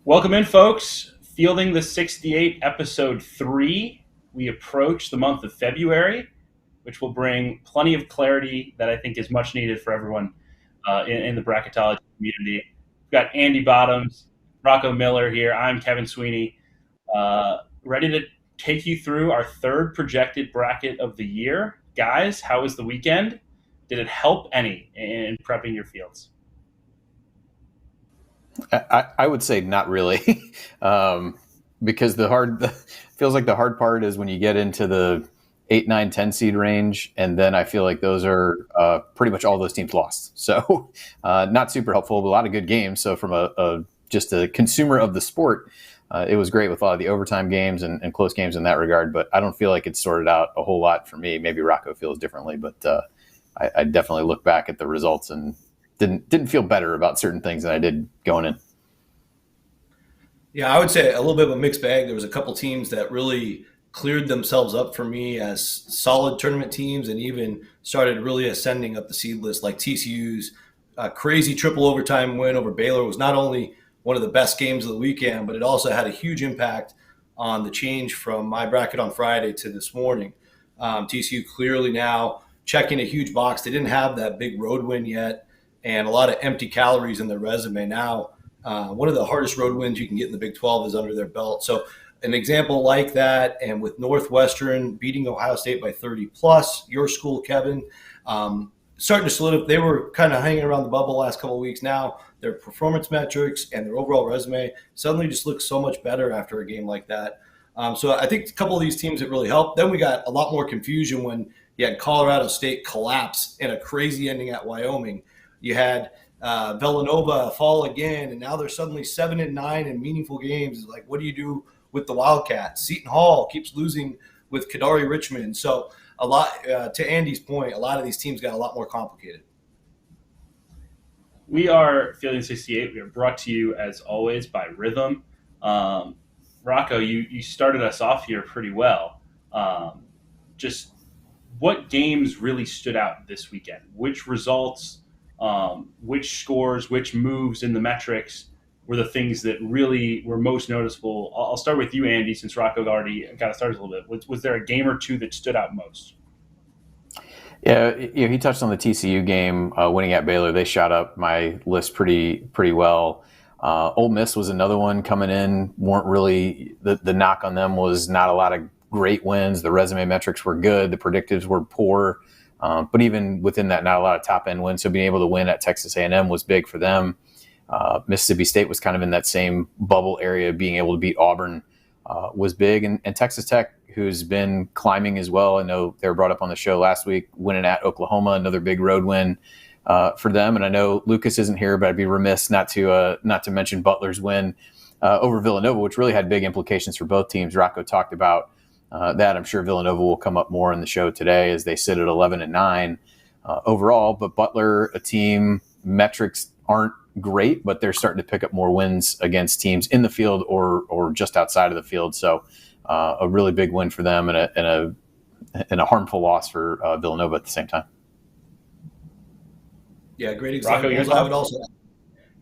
Welcome in, folks. Fielding the 68, episode 3. We approach the month of February, which will bring plenty of clarity that I think is much needed for everyone in the bracketology community. We've got Andy Bottoms, Rocco Miller here. I'm Kevin Sweeney, ready to take you through our third projected bracket of the year. Guys, how was the weekend? Did it help any in prepping your fields? I would say not really, because feels like the hard part is when you get into the 8, 9, 10 seed range, and then I feel like those are pretty much all those teams lost. So not super helpful, but a lot of good games. So from just a consumer of the sport, it was great with a lot of the overtime games and close games in that regard. But I don't feel like it's sorted out a whole lot for me. Maybe Rocco feels differently, but I definitely look back at the results and didn't feel better about certain things than I did going in. Yeah, I would say a little bit of a mixed bag. There was a couple teams that really cleared themselves up for me as solid tournament teams and even started really ascending up the seed list, like TCU's crazy triple overtime win over Baylor was not only one of the best games of the weekend, but it also had a huge impact on the change from my bracket on Friday to this morning. TCU clearly now checking a huge box. They didn't have that big road win yet, and a lot of empty calories in their resume. Now, one of the hardest road wins you can get in the Big 12 is under their belt. So an example like that, and with Northwestern beating Ohio State by 30 plus, your school, Kevin, starting to solidify. They were kind of hanging around the bubble the last couple of weeks. Now their performance metrics and their overall resume suddenly just looks so much better after a game like that. So I think a couple of these teams that really helped. Then we got a lot more confusion when you had Colorado State collapse in a crazy ending at Wyoming. You had Villanova fall again, and now they're suddenly 7-9 in meaningful games. It's like, what do you do with the Wildcats? Seton Hall keeps losing with Kadari Richmond. So a lot, to Andy's point, a lot of these teams got a lot more complicated. We are Fielding 68. We are brought to you, as always, by Rhythm. Rocco, you started us off here pretty well. Just what games really stood out this weekend? Which results, which scores, which moves in the metrics were the things that really were most noticeable? I'll start with you, Andy, since Rocco already got us started a little bit. Was there a game or two that stood out most? Yeah, he touched on the TCU game, winning at Baylor. They shot up my list pretty well. Ole Miss was another one coming in. Weren't really the knock on them was not a lot of great wins. The resume metrics were good. The predictives were poor. But even within that, not a lot of top-end wins. So being able to win at Texas A&M was big for them. Mississippi State was kind of in that same bubble area. Being able to beat Auburn was big. And Texas Tech, who's been climbing as well. I know they were brought up on the show last week, winning at Oklahoma, another big road win for them. And I know Lucas isn't here, but I'd be remiss not to mention Butler's win over Villanova, which really had big implications for both teams. Rocco talked about that. I'm sure Villanova will come up more in the show today as they sit at 11-9 overall. But Butler, a team, metrics aren't great, but they're starting to pick up more wins against teams in the field or just outside of the field. So a really big win for them and a harmful loss for Villanova at the same time. Yeah, great examples.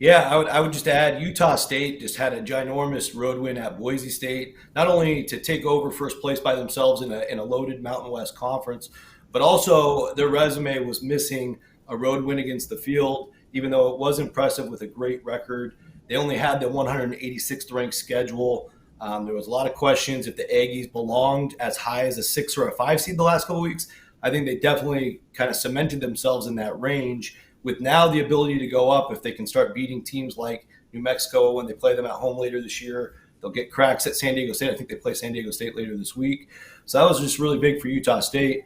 I would just add Utah State just had a ginormous road win at Boise State, not only to take over first place by themselves in a loaded Mountain West conference, but also their resume was missing a road win against the field, even though it was impressive with a great record. They only had the 186th ranked schedule. There was a lot of questions if the Aggies belonged as high as a 6 or a 5 seed the last couple of weeks. I think they definitely kind of cemented themselves in that range, with now the ability to go up if they can start beating teams like New Mexico when they play them at home later this year. They'll get cracks at San Diego State. I think they play San Diego State later this week. So that was just really big for Utah State.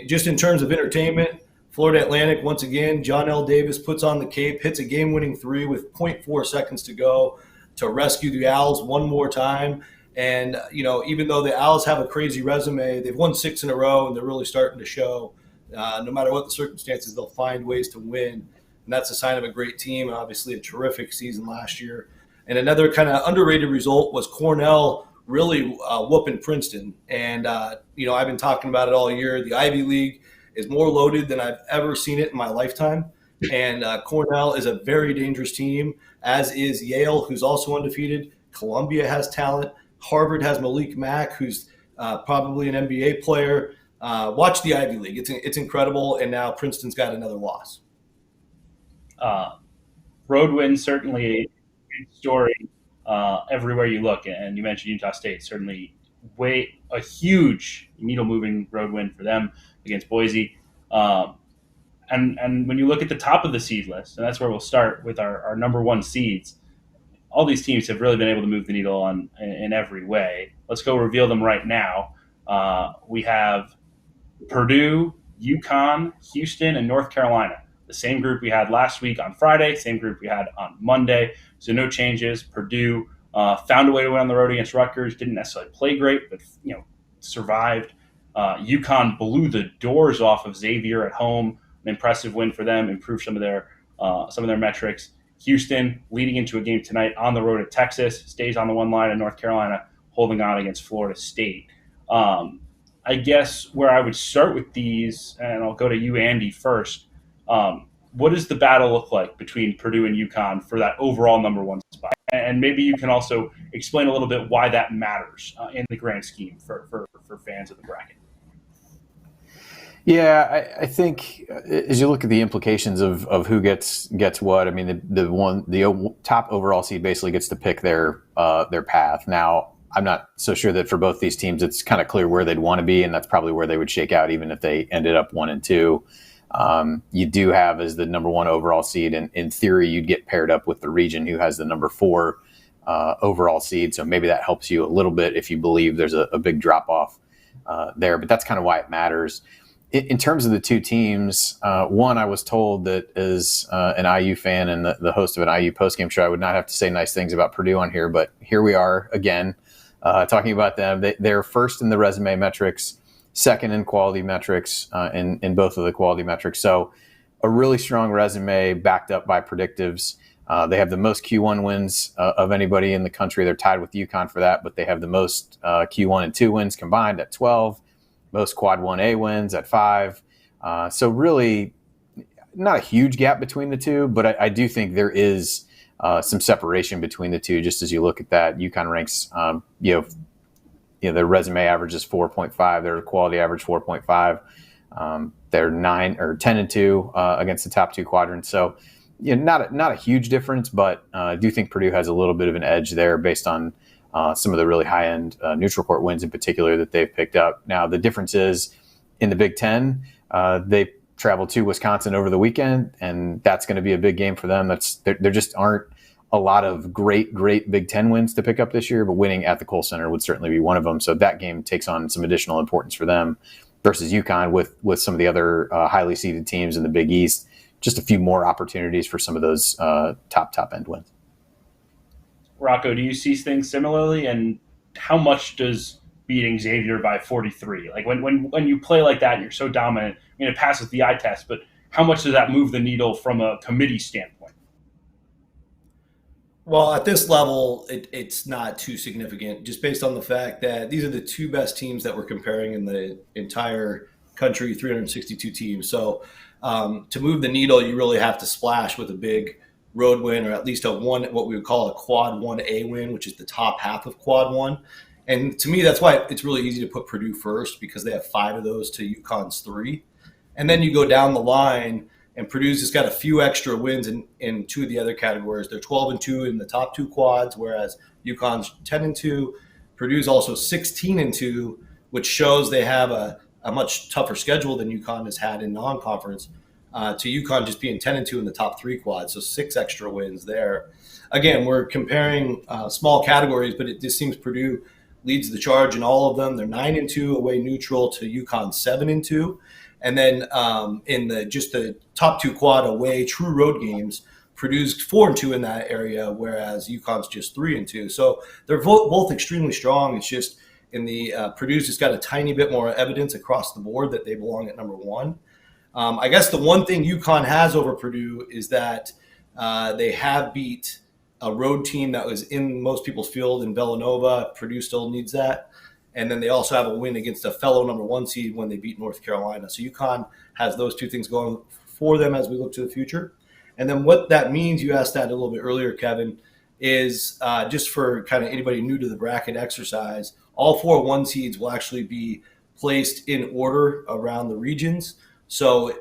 Just in terms of entertainment, Florida Atlantic, once again, John L. Davis puts on the cape, hits a game-winning three with 0.4 seconds to go to rescue the Owls one more time. And, even though the Owls have a crazy resume, they've won 6 in a row, and they're really starting to show. No matter what the circumstances, they'll find ways to win. And that's a sign of a great team, and obviously a terrific season last year. And another kind of underrated result was Cornell really whooping Princeton. And, I've been talking about it all year. The Ivy League is more loaded than I've ever seen it in my lifetime. And Cornell is a very dangerous team, as is Yale, who's also undefeated. Columbia has talent. Harvard has Malik Mack, who's probably an NBA player. Watch the Ivy League. It's incredible. And now Princeton's got another loss. Road win, certainly a good story everywhere you look. And you mentioned Utah State, certainly a huge needle-moving road win for them against Boise. And when you look at the top of the seed list, and that's where we'll start with our number one seeds, all these teams have really been able to move the needle in every way. Let's go reveal them right now. We have Purdue, UConn, Houston, and North Carolina. The same group we had last week on Friday, same group we had on Monday. So no changes. Purdue found a way to win on the road against Rutgers. Didn't necessarily play great, but survived. UConn blew the doors off of Xavier at home. An impressive win for them. Improved some of their metrics. Houston leading into a game tonight on the road at Texas. Stays on the one line, and North Carolina holding on against Florida State. I guess where I would start with these, and I'll go to you, Andy, first. What does the battle look like between Purdue and UConn for that overall number one spot? And maybe you can also explain a little bit why that matters in the grand scheme for fans of the bracket. Yeah, I think as you look at the implications of who gets what, I mean, the top overall seed basically gets to pick their path. Now, I'm not so sure that for both these teams, it's kind of clear where they'd want to be, and that's probably where they would shake out, even if they ended up 1 and 2. You do have as the number one overall seed, and in theory, you'd get paired up with the region who has the number 4 overall seed. So maybe that helps you a little bit if you believe there's a big drop off there. But that's kind of why it matters. In terms of the two teams, one, I was told that as an IU fan and the host of an IU postgame show, I would not have to say nice things about Purdue on here, but here we are again talking about them. They're first in the resume metrics, second in quality metrics, in both of the quality metrics. So a really strong resume backed up by predictives. They have the most Q1 wins of anybody in the country. They're tied with UConn for that, but they have the most Q1 and 2 wins combined at 12. Most quad 1A wins at 5. So really not a huge gap between the two, but I do think there is some separation between the two. Just as you look at that, UConn ranks, their resume average is 4.5. Their quality average 4.5. They're 9 or 10 and 2 against the top 2 quadrants. So not a huge difference, but I do think Purdue has a little bit of an edge there based on some of the really high-end neutral court wins in particular that they've picked up. Now, the difference is in the Big Ten, they traveled to Wisconsin over the weekend, and that's going to be a big game for them. There just aren't a lot of great Big Ten wins to pick up this year, but winning at the Kohl Center would certainly be one of them. So that game takes on some additional importance for them versus UConn with some of the other highly seeded teams in the Big East. Just a few more opportunities for some of those top-end wins. Rocco, do you see things similarly? And how much does beating Xavier by 43, like when you play like that and you're so dominant, I mean, it passes the eye test, but how much does that move the needle from a committee standpoint? Well, at this level, it's not too significant, just based on the fact that these are the two best teams that we're comparing in the entire country, 362 teams. So to move the needle, you really have to splash with a big road win, or at least what we would call a quad 1A win, which is the top half of quad 1. And to me, that's why it's really easy to put Purdue first, because they have 5 of those to UConn's 3. And then you go down the line, and Purdue's just got a few extra wins in 2 of the other categories. They're 12 and 2 in the top 2 quads, whereas UConn's 10 and 2. Purdue's also 16 and 2, which shows they have a much tougher schedule than UConn has had in non-conference. To UConn just being 10 and 2 in the top 3 quads, so 6 extra wins there. Again, we're comparing small categories, but it just seems Purdue leads the charge in all of them. They're 9 and 2 away neutral to UConn 7 and 2, and then in the top 2 quad away true road games, Purdue's 4 and 2 in that area, whereas UConn's just 3 and 2. So they're both extremely strong. It's just in the Purdue's just got a tiny bit more evidence across the board that they belong at number 1. I guess the one thing UConn has over Purdue is that they have beat a road team that was in most people's field in Villanova. Purdue still needs that. And then they also have a win against a fellow number 1 seed when they beat North Carolina. So UConn has those 2 things going for them as we look to the future. And then what that means, you asked that a little bit earlier, Kevin, is just for kind of anybody new to the bracket exercise, all 4 1 seeds will actually be placed in order around the regions. So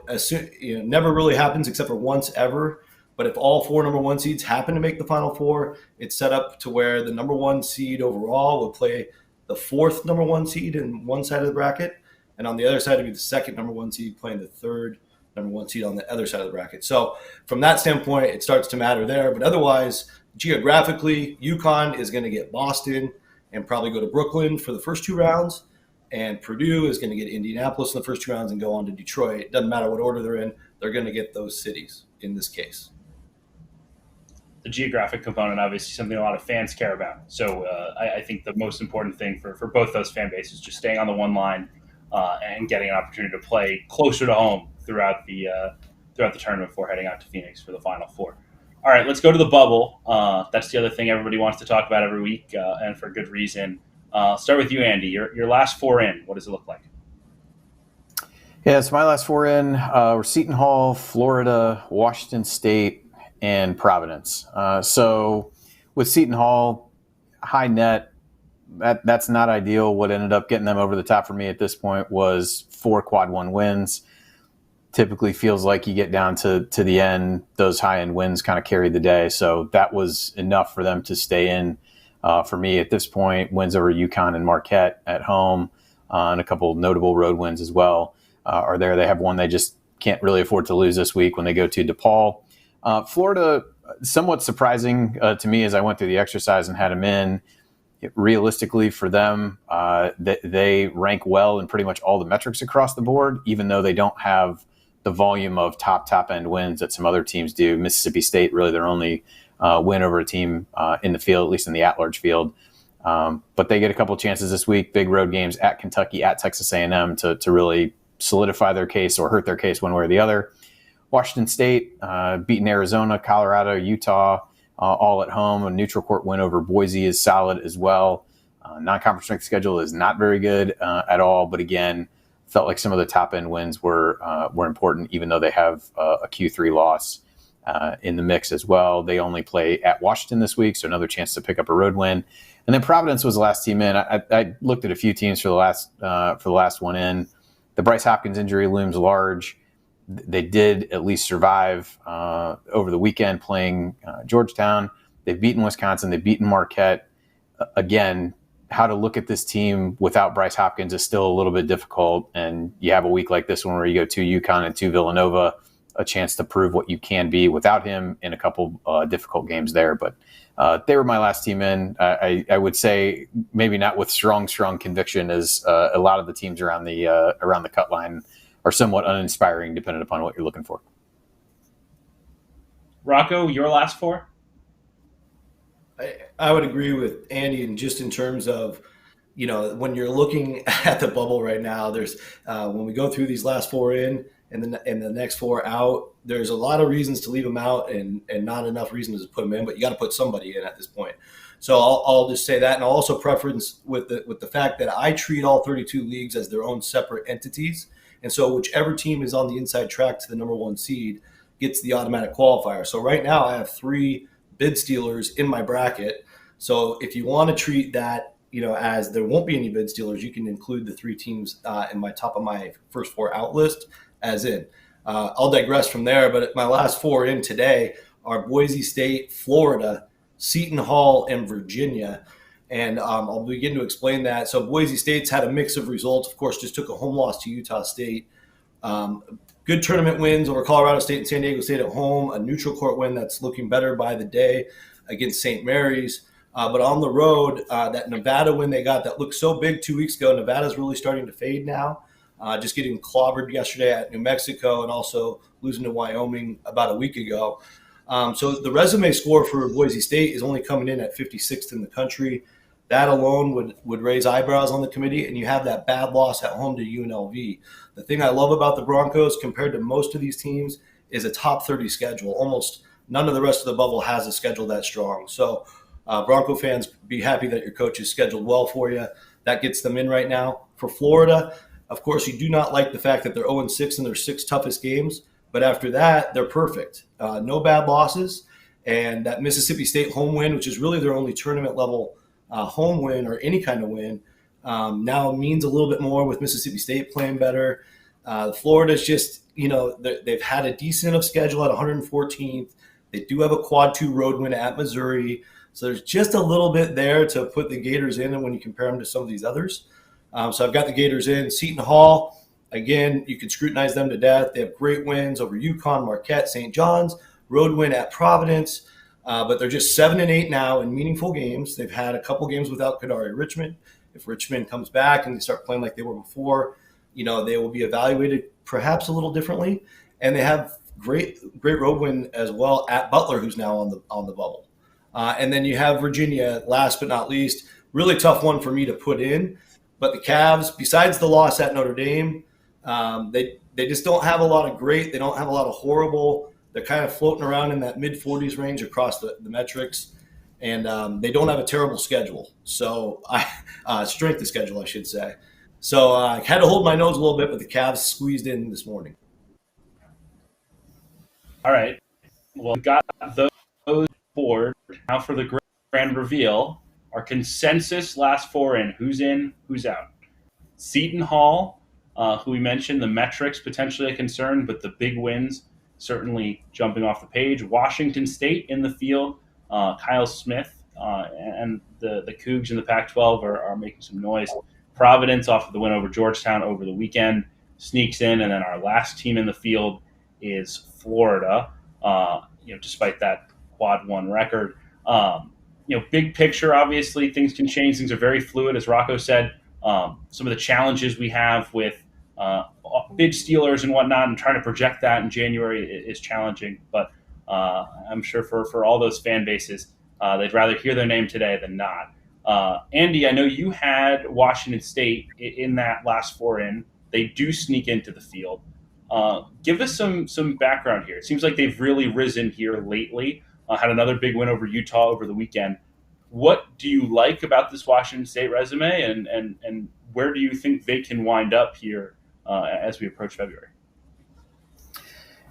never really happens except for once ever. But if all 4 number 1 seeds happen to make the Final Four, it's set up to where the number 1 seed overall will play the 4th number 1 seed in one side of the bracket. And on the other side, it'd be the 2nd number 1 seed playing the 3rd number 1 seed on the other side of the bracket. So from that standpoint, it starts to matter there. But otherwise, geographically, UConn is going to get Boston and probably go to Brooklyn for the first 2 rounds. And Purdue is going to get Indianapolis in the first 2 rounds and go on to Detroit. It doesn't matter what order they're in. They're going to get those cities in this case. The geographic component, obviously, something a lot of fans care about. So I think the most important thing for both those fan bases is just staying on the one line and getting an opportunity to play closer to home throughout the tournament before heading out to Phoenix for the Final Four. All right, let's go to the bubble. That's the other thing everybody wants to talk about every week, and for good reason. Start with you, Andy. Your last 4 in, what does it look like? Yeah, so my last 4 in were Seton Hall, Florida, Washington State, and Providence. So with Seton Hall, high net, that's not ideal. What ended up getting them over the top for me at this point was 4 quad 1 wins. Typically feels like you get down to the end, those high-end wins kind of carry the day. So that was enough for them to stay in. For me at this point, wins over UConn and Marquette at home, and a couple notable road wins as well are there. They have one they just can't really afford to lose this week when they go to DePaul. Florida, somewhat surprising to me as I went through the exercise and had them in. Realistically for them, they rank well in pretty much all the metrics across the board, even though they don't have the volume of top-end wins that some other teams do. Mississippi State, really their only win over a team in the field, at least in the at-large field. But they get a couple chances this week, big road games at Kentucky, at Texas A&M to really solidify their case or hurt their case one way or the other. Washington State beating Arizona, Colorado, Utah, all at home. A neutral court win over Boise is solid as well. Non-conference strength schedule is not very good at all, but again, felt like some of the top-end wins were important, even though they have a Q3 loss in the mix as well. They only play at Washington this week, so another chance to pick up a road win. And then Providence was the last team in. I looked at a few teams for the last one in. The Bryce Hopkins injury looms large. They did at least survive over the weekend playing Georgetown. They've beaten Wisconsin. They've beaten Marquette. Again, how to look at this team without Bryce Hopkins is still a little bit difficult. And you have a week like this one where you go to UConn and to Villanova, a chance to prove what you can be without him in a couple difficult games there. But they were my last team in. I would say maybe not with strong conviction, as a lot of the teams around the cut line are somewhat uninspiring, depending upon what you're looking for. Rocco, your last 4? I would agree with Andy, and just in terms of, when you're looking at the bubble right now, there's when we go through these last 4 in and the next 4 out, there's a lot of reasons to leave them out and not enough reasons to put them in, but you got to put somebody in at this point. So I'll just say that, and I'll also preference with the fact that I treat all 32 leagues as their own separate entities. And so whichever team is on the inside track to the number 1 seed gets the automatic qualifier. So right now I have 3 bid stealers in my bracket. So if you want to treat that, as there won't be any bid stealers, you can include the 3 teams in my top of my first 4 out list as in. I'll digress from there, but my last 4 in today are Boise State, Florida, Seton Hall, and Virginia. And I'll begin to explain that. So Boise State's had a mix of results. Of course, just took a home loss to Utah State. Good tournament wins over Colorado State and San Diego State at home. A neutral court win that's looking better by the day against St. Mary's. But on the road, that Nevada win they got that looked so big 2 weeks ago, Nevada's really starting to fade now. Just getting clobbered yesterday at New Mexico and also losing to Wyoming about a week ago. So the resume score for Boise State is only coming in at 56th in the country. That alone would raise eyebrows on the committee, and you have that bad loss at home to UNLV. The thing I love about the Broncos compared to most of these teams is a top 30 schedule. Almost none of the rest of the bubble has a schedule that strong. So Bronco fans, be happy that your coach is scheduled well for you. That gets them in right now. For Florida, of course, you do not like the fact that they're 0-6 in their 6 toughest games, But after that, they're perfect. No bad losses. And that Mississippi State home win, which is really their only tournament level home win or any kind of win, now means a little bit more with Mississippi State playing better. Florida's just, they've had a decent of schedule at 114th. They do have a quad 2 road win at Missouri. So there's just a little bit there to put the Gators in and when you compare them to some of these others. So I've got the Gators in. Seton Hall, again, you can scrutinize them to death. They have great wins over UConn, Marquette, St. John's, road win at Providence. But they're just 7-8 now in meaningful games. They've had a couple games without Kadari Richmond. If Richmond comes back and they start playing like they were before, they will be evaluated perhaps a little differently. And they have great road win as well at Butler, who's now on the bubble. And then you have Virginia, last but not least, really tough one for me to put in. But the Cavs, besides the loss at Notre Dame, they just don't have a lot of great. They don't have a lot of horrible. They're kind of floating around in that mid-40s range across the metrics. And they don't have a terrible schedule. So strength of schedule, I should say. So I had to hold my nose a little bit, but the Cavs squeezed in this morning. All right. Well, we got those board. Now for the grand reveal, our consensus last 4 in, who's out. Seton Hall, who we mentioned, the metrics potentially a concern, but the big wins certainly jumping off the page. Washington State in the field. Kyle Smith and the Cougs in the Pac-12 are making some noise. Providence, off of the win over Georgetown over the weekend, sneaks in. And then our last team in the field is Florida, despite that quad 1 record. Big picture, obviously, things can change. Things are very fluid, as Rocco said. Some of the challenges we have with bid stealers and whatnot and trying to project that in January is challenging. But I'm sure for all those fan bases, they'd rather hear their name today than not. Andy, I know you had Washington State in that last 4 in. They do sneak into the field. Give us some background here. It seems like they've really risen here lately. Had another big win over Utah over the weekend. What do you like about this Washington State resume, and where do you think they can wind up here as we approach February?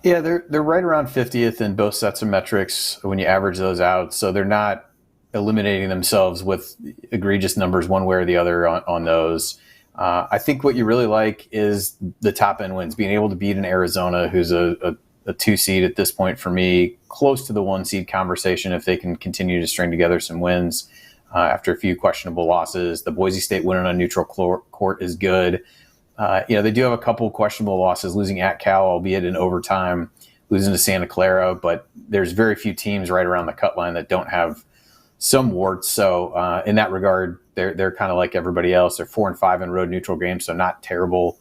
Yeah, they're right around 50th in both sets of metrics when you average those out. So they're not eliminating themselves with egregious numbers one way or the other on those. I think what you really like is the top end wins, being able to beat an Arizona, who's a 2 seed at this point for me, close to the 1 seed conversation if they can continue to string together some wins after a few questionable losses. The Boise State win on a neutral court is good. They do have a couple questionable losses, losing at Cal, albeit in overtime, losing to Santa Clara, but there's very few teams right around the cut line that don't have some warts. So in that regard, they're kind of like everybody else. They're 4-5 in road neutral games, so not terrible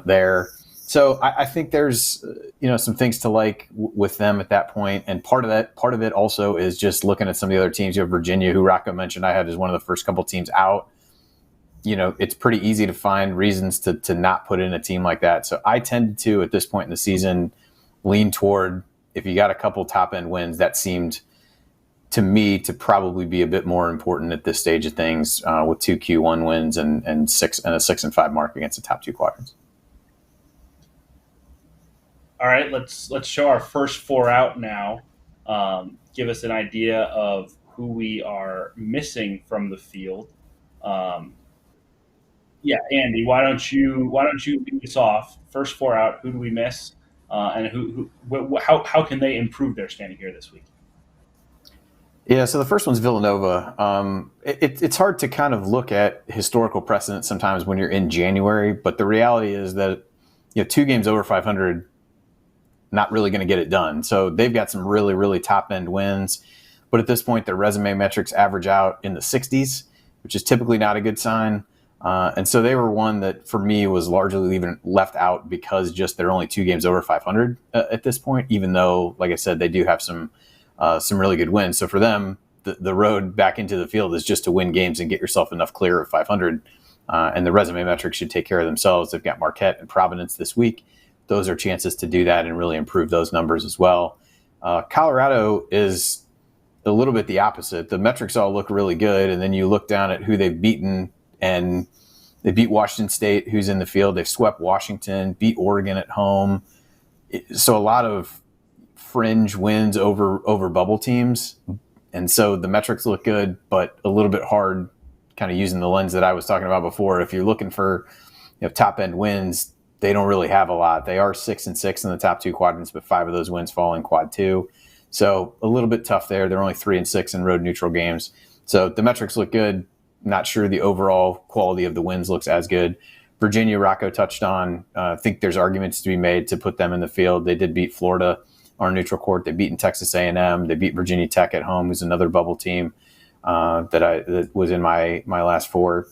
there. So I think there's some things to like with them at that point, and part of it also is just looking at some of the other teams. You have Virginia, who Rocco mentioned I had as one of the first couple teams out. It's pretty easy to find reasons to not put in a team like that. So I tend to, at this point in the season, lean toward, if you got a couple top end wins, that seemed to me to probably be a bit more important at this stage of things, with 2 Q1 wins and a 6-5 mark against the top 2 quadrants. All right, let's show our first 4 out now. Give us an idea of who we are missing from the field. Andy, why don't you lead us off? First 4 out, who do we miss, and how can they improve their standing here this week? Yeah, so the first one's Villanova. It's hard to kind of look at historical precedent sometimes when you're in January, but the reality is that 2 games over 500. Not really going to get it done. So they've got some really, really top end wins. But at this point, their resume metrics average out in the 60s, which is typically not a good sign. And so they were one that for me was largely even left out because just they're only 2 games over 500 at this point, even though, like I said, they do have some really good wins. So for them, the road back into the field is just to win games and get yourself enough clear of 500. And the resume metrics should take care of themselves. They've got Marquette and Providence this week. Those are chances to do that and really improve those numbers as well. Colorado is a little bit the opposite. The metrics all look really good, and then you look down at who they've beaten, and they beat Washington State, who's in the field. They've swept Washington, beat Oregon at home, So a lot of fringe wins over bubble teams. And so the metrics look good, but a little bit hard kind of using the lens that I was talking about before. If you're looking for top end wins, they don't really have a lot. They are 6-6 in the top 2 quadrants, but 5 of those wins fall in quad 2. So a little bit tough there. They're only 3-6 in road neutral games. So the metrics look good. Not sure the overall quality of the wins looks as good. Virginia, Rocco touched on. I think there's arguments to be made to put them in the field. They did beat Florida on neutral court. They beat Texas A&M. They beat Virginia Tech at home, who's another bubble team that was in my last 4.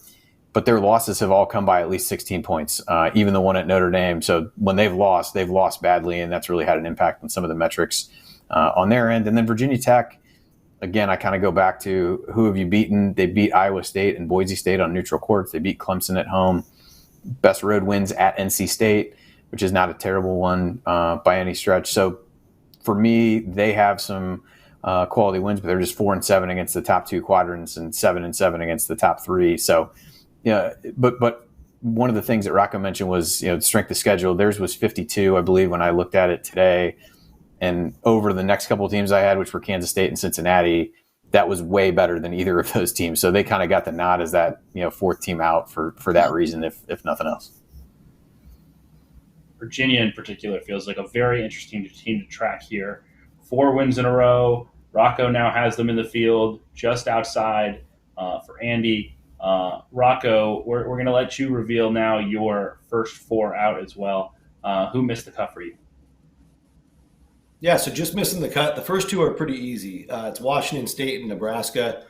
But their losses have all come by at least 16 points, even the one at Notre Dame. So when they've lost badly, and that's really had an impact on some of the metrics on their end. And then Virginia Tech, again, I kind of go back to who have you beaten? They beat Iowa State and Boise State on neutral courts. They beat Clemson at home. Best road wins at NC State, which is not a terrible one by any stretch. So for me, they have some quality wins, but they're just 4-7 against the top 2 quadrants and 7-7 against the top 3. So, yeah, but one of the things that Rocco mentioned was, the strength of schedule. Theirs was 52, I believe, when I looked at it today. And over the next couple of teams I had, which were Kansas State and Cincinnati, that was way better than either of those teams. So they kind of got the nod as that, 4th team out for that reason, if nothing else. Virginia in particular feels like a very interesting team to track here. 4 wins in a row. Rocco now has them in the field just outside for Andy. Rocco, we're going to let you reveal now your first 4 out as well. Who missed the cut for you? Yeah, so just missing the cut. The first 2 are pretty easy. It's Washington State and Nebraska.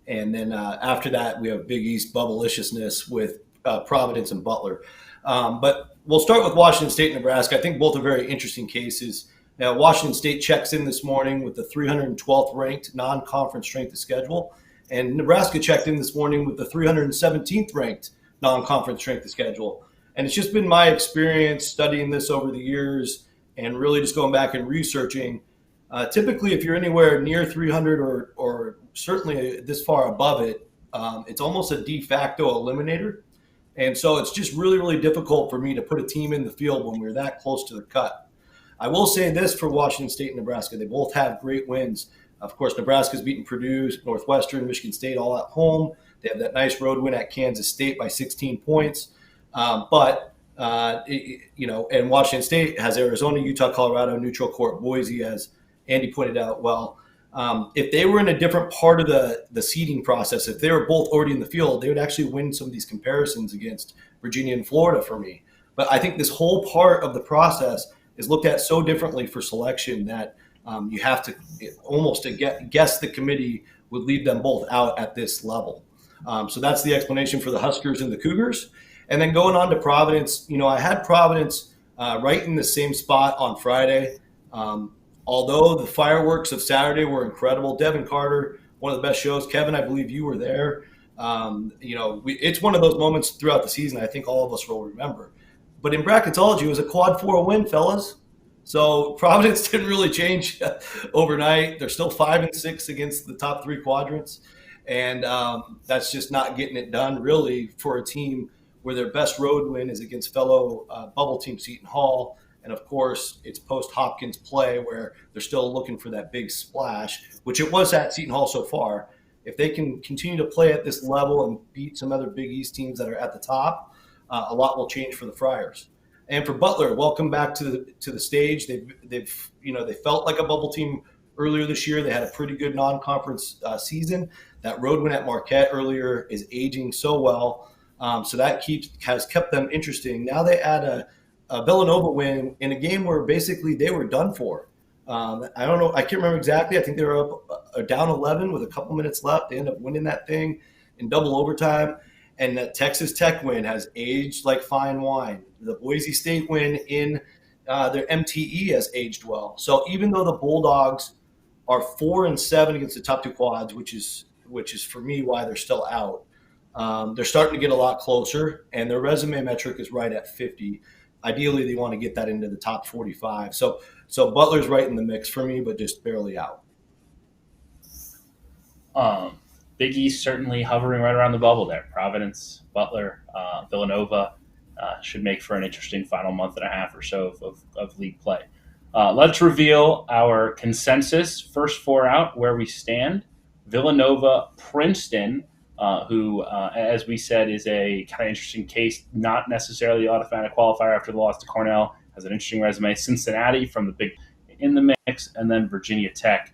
And then after that, we have Big East bubbleiciousness with Providence and Butler. But we'll start with Washington State and Nebraska. I think both are very interesting cases. Now, Washington State checks in this morning with the 312th ranked non-conference strength of schedule. And Nebraska checked in this morning with the 317th ranked non-conference strength of schedule. And it's just been my experience studying this over the years and really just going back and researching. Typically, if you're anywhere near 300 or certainly this far above it, it's almost a de facto eliminator. And so it's just really, really difficult for me to put a team in the field when we're that close to the cut. I will say this for Washington State and Nebraska. They both have great wins. Of course, Nebraska's beaten Purdue, Northwestern, Michigan State all at home. They have that nice road win at Kansas State by 16 points. And Washington State has Arizona, Utah, Colorado, neutral court, Boise, as Andy pointed out well. If they were in a different part of the seeding process, if they were both already in the field, they would actually win some of these comparisons against Virginia and Florida for me. But I think this whole part of the process is looked at so differently for selection that you have to almost guess the committee would leave them both out at this level. So that's the explanation for the Huskers and the Cougars. And then going on to Providence, I had Providence right in the same spot on Friday. Although the fireworks of Saturday were incredible, Devin Carter, one of the best shows. Kevin, I believe you were there. It's one of those moments throughout the season I think all of us will remember. But in bracketology, it was a quad 4 win, fellas. So Providence didn't really change overnight. They're still 5-6 against the top 3 quadrants. And that's just not getting it done, really, for a team where their best road win is against fellow bubble team Seton Hall. And, of course, it's post-Hopkins play where they're still looking for that big splash, which it was at Seton Hall so far. If they can continue to play at this level and beat some other Big East teams that are at the top, a lot will change for the Friars. And for Butler, welcome back to the stage. They felt like a bubble team earlier this year. They had a pretty good non-conference season. That road win at Marquette earlier is aging so well, so that has kept them interesting. Now they add a Villanova win in a game where basically they were done for. I don't know. I can't remember exactly. I think they were up down 11 with a couple minutes left. They end up winning that thing in double overtime. And that Texas Tech win has aged like fine wine. The Boise State win in their MTE has aged well. So even though the Bulldogs are 4-7 against the top 2 quads, which is for me why they're still out, they're starting to get a lot closer, and their resume metric is right at 50. Ideally, they want to get that into the top 45. So Butler's right in the mix for me, but just barely out. Big East certainly hovering right around the bubble there. Providence, Butler, Villanova should make for an interesting final month and a half or so of league play. Let's reveal our consensus. First four out, where we stand. Villanova, Princeton, who, as we said, is a kind of interesting case, not necessarily the automatic qualifier after the loss to Cornell, has an interesting resume. Cincinnati from the Big in the mix, and then Virginia Tech,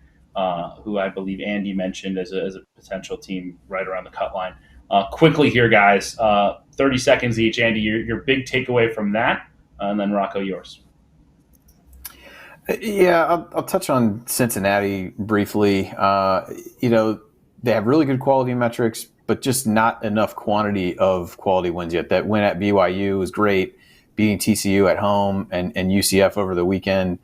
who I believe Andy mentioned as a potential team right around the cut line. Quickly here, guys, 30 seconds each. Andy, your big takeaway from that, and then Rocco, yours. Yeah, I'll touch on Cincinnati briefly. They have really good quality metrics, but just not enough quantity of quality wins yet. That win at BYU was great, beating TCU at home and UCF over the weekend.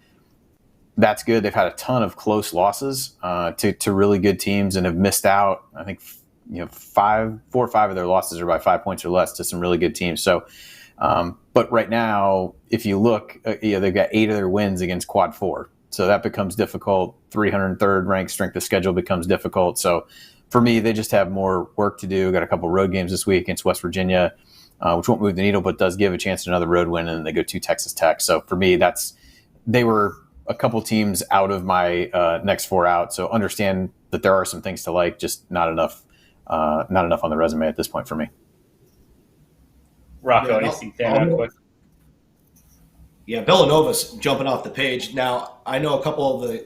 That's good. They've had a ton of close losses to really good teams and have missed out. I think 4 or 5 of their losses are by 5 points or less to some really good teams. So. But right now, if you look, they've got 8 of their wins against Quad 4. So that becomes difficult. 303rd ranked strength of schedule becomes difficult. So for me, they just have more work to do. Got a couple road games this week against West Virginia, which won't move the needle, but does give a chance to another road win, and then they go to Texas Tech. So for me, they were a couple teams out of my next 4 out. So understand that there are some things to like, just not enough on the resume at this point for me. Rocco, anything stand out quick? Yeah, Villanova's jumping off the page. Now, I know a couple of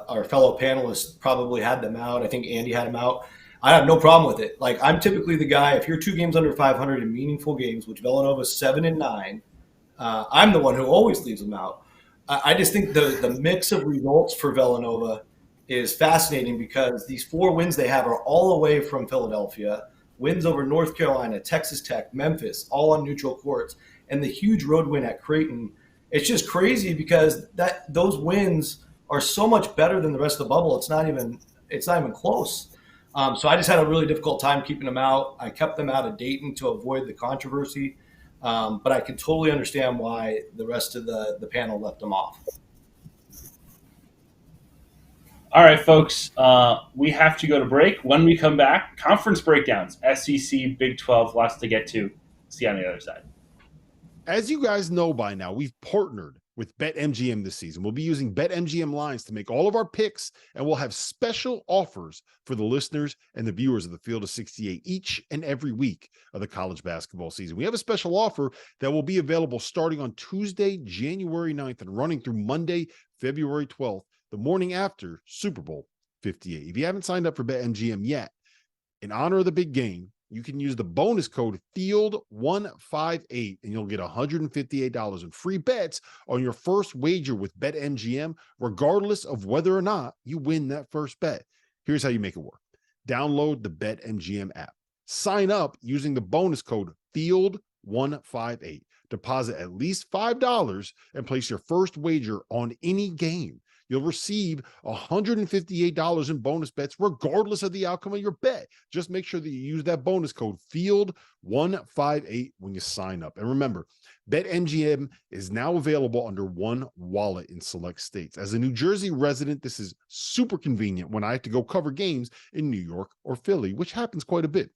our fellow panelists probably had them out. I think Andy had them out. I have no problem with it. Like, I'm typically the guy, if you're 2 games under 500 in meaningful games, which Villanova's 7-9, I'm the one who always leaves them out. I just think the mix of results for Villanova is fascinating because these 4 wins they have are all away from Philadelphia. Wins over North Carolina, Texas Tech, Memphis, all on neutral courts, and the huge road win at Creighton. It's just crazy because those wins are so much better than the rest of the bubble. It's not even close. So I just had a really difficult time keeping them out. I kept them out of Dayton to avoid the controversy, but I can totally understand why the rest of the panel left them off. All right, folks, we have to go to break. When we come back, conference breakdowns, SEC, Big 12, lots to get to. See you on the other side. As you guys know by now, we've partnered with BetMGM this season. We'll be using BetMGM lines to make all of our picks, and we'll have special offers for the listeners and the viewers of the Field of 68 each and every week of the college basketball season. We have a special offer that will be available starting on Tuesday, January 9th and running through Monday, February 12th. The morning after Super Bowl 58. If you haven't signed up for BetMGM yet, in honor of the big game, you can use the bonus code FIELD158 and you'll get $158 in free bets on your first wager with BetMGM, regardless of whether or not you win that first bet. Here's how you make it work. Download the BetMGM app. Sign up using the bonus code FIELD158. Deposit at least $5 and place your first wager on any game. You'll receive $158 in bonus bets regardless of the outcome of your bet. Just make sure that you use that bonus code FIELD158 when you sign up. And remember, BetMGM is now available under one wallet in select states. As a New Jersey resident, this is super convenient when I have to go cover games in New York or Philly, which happens quite a bit.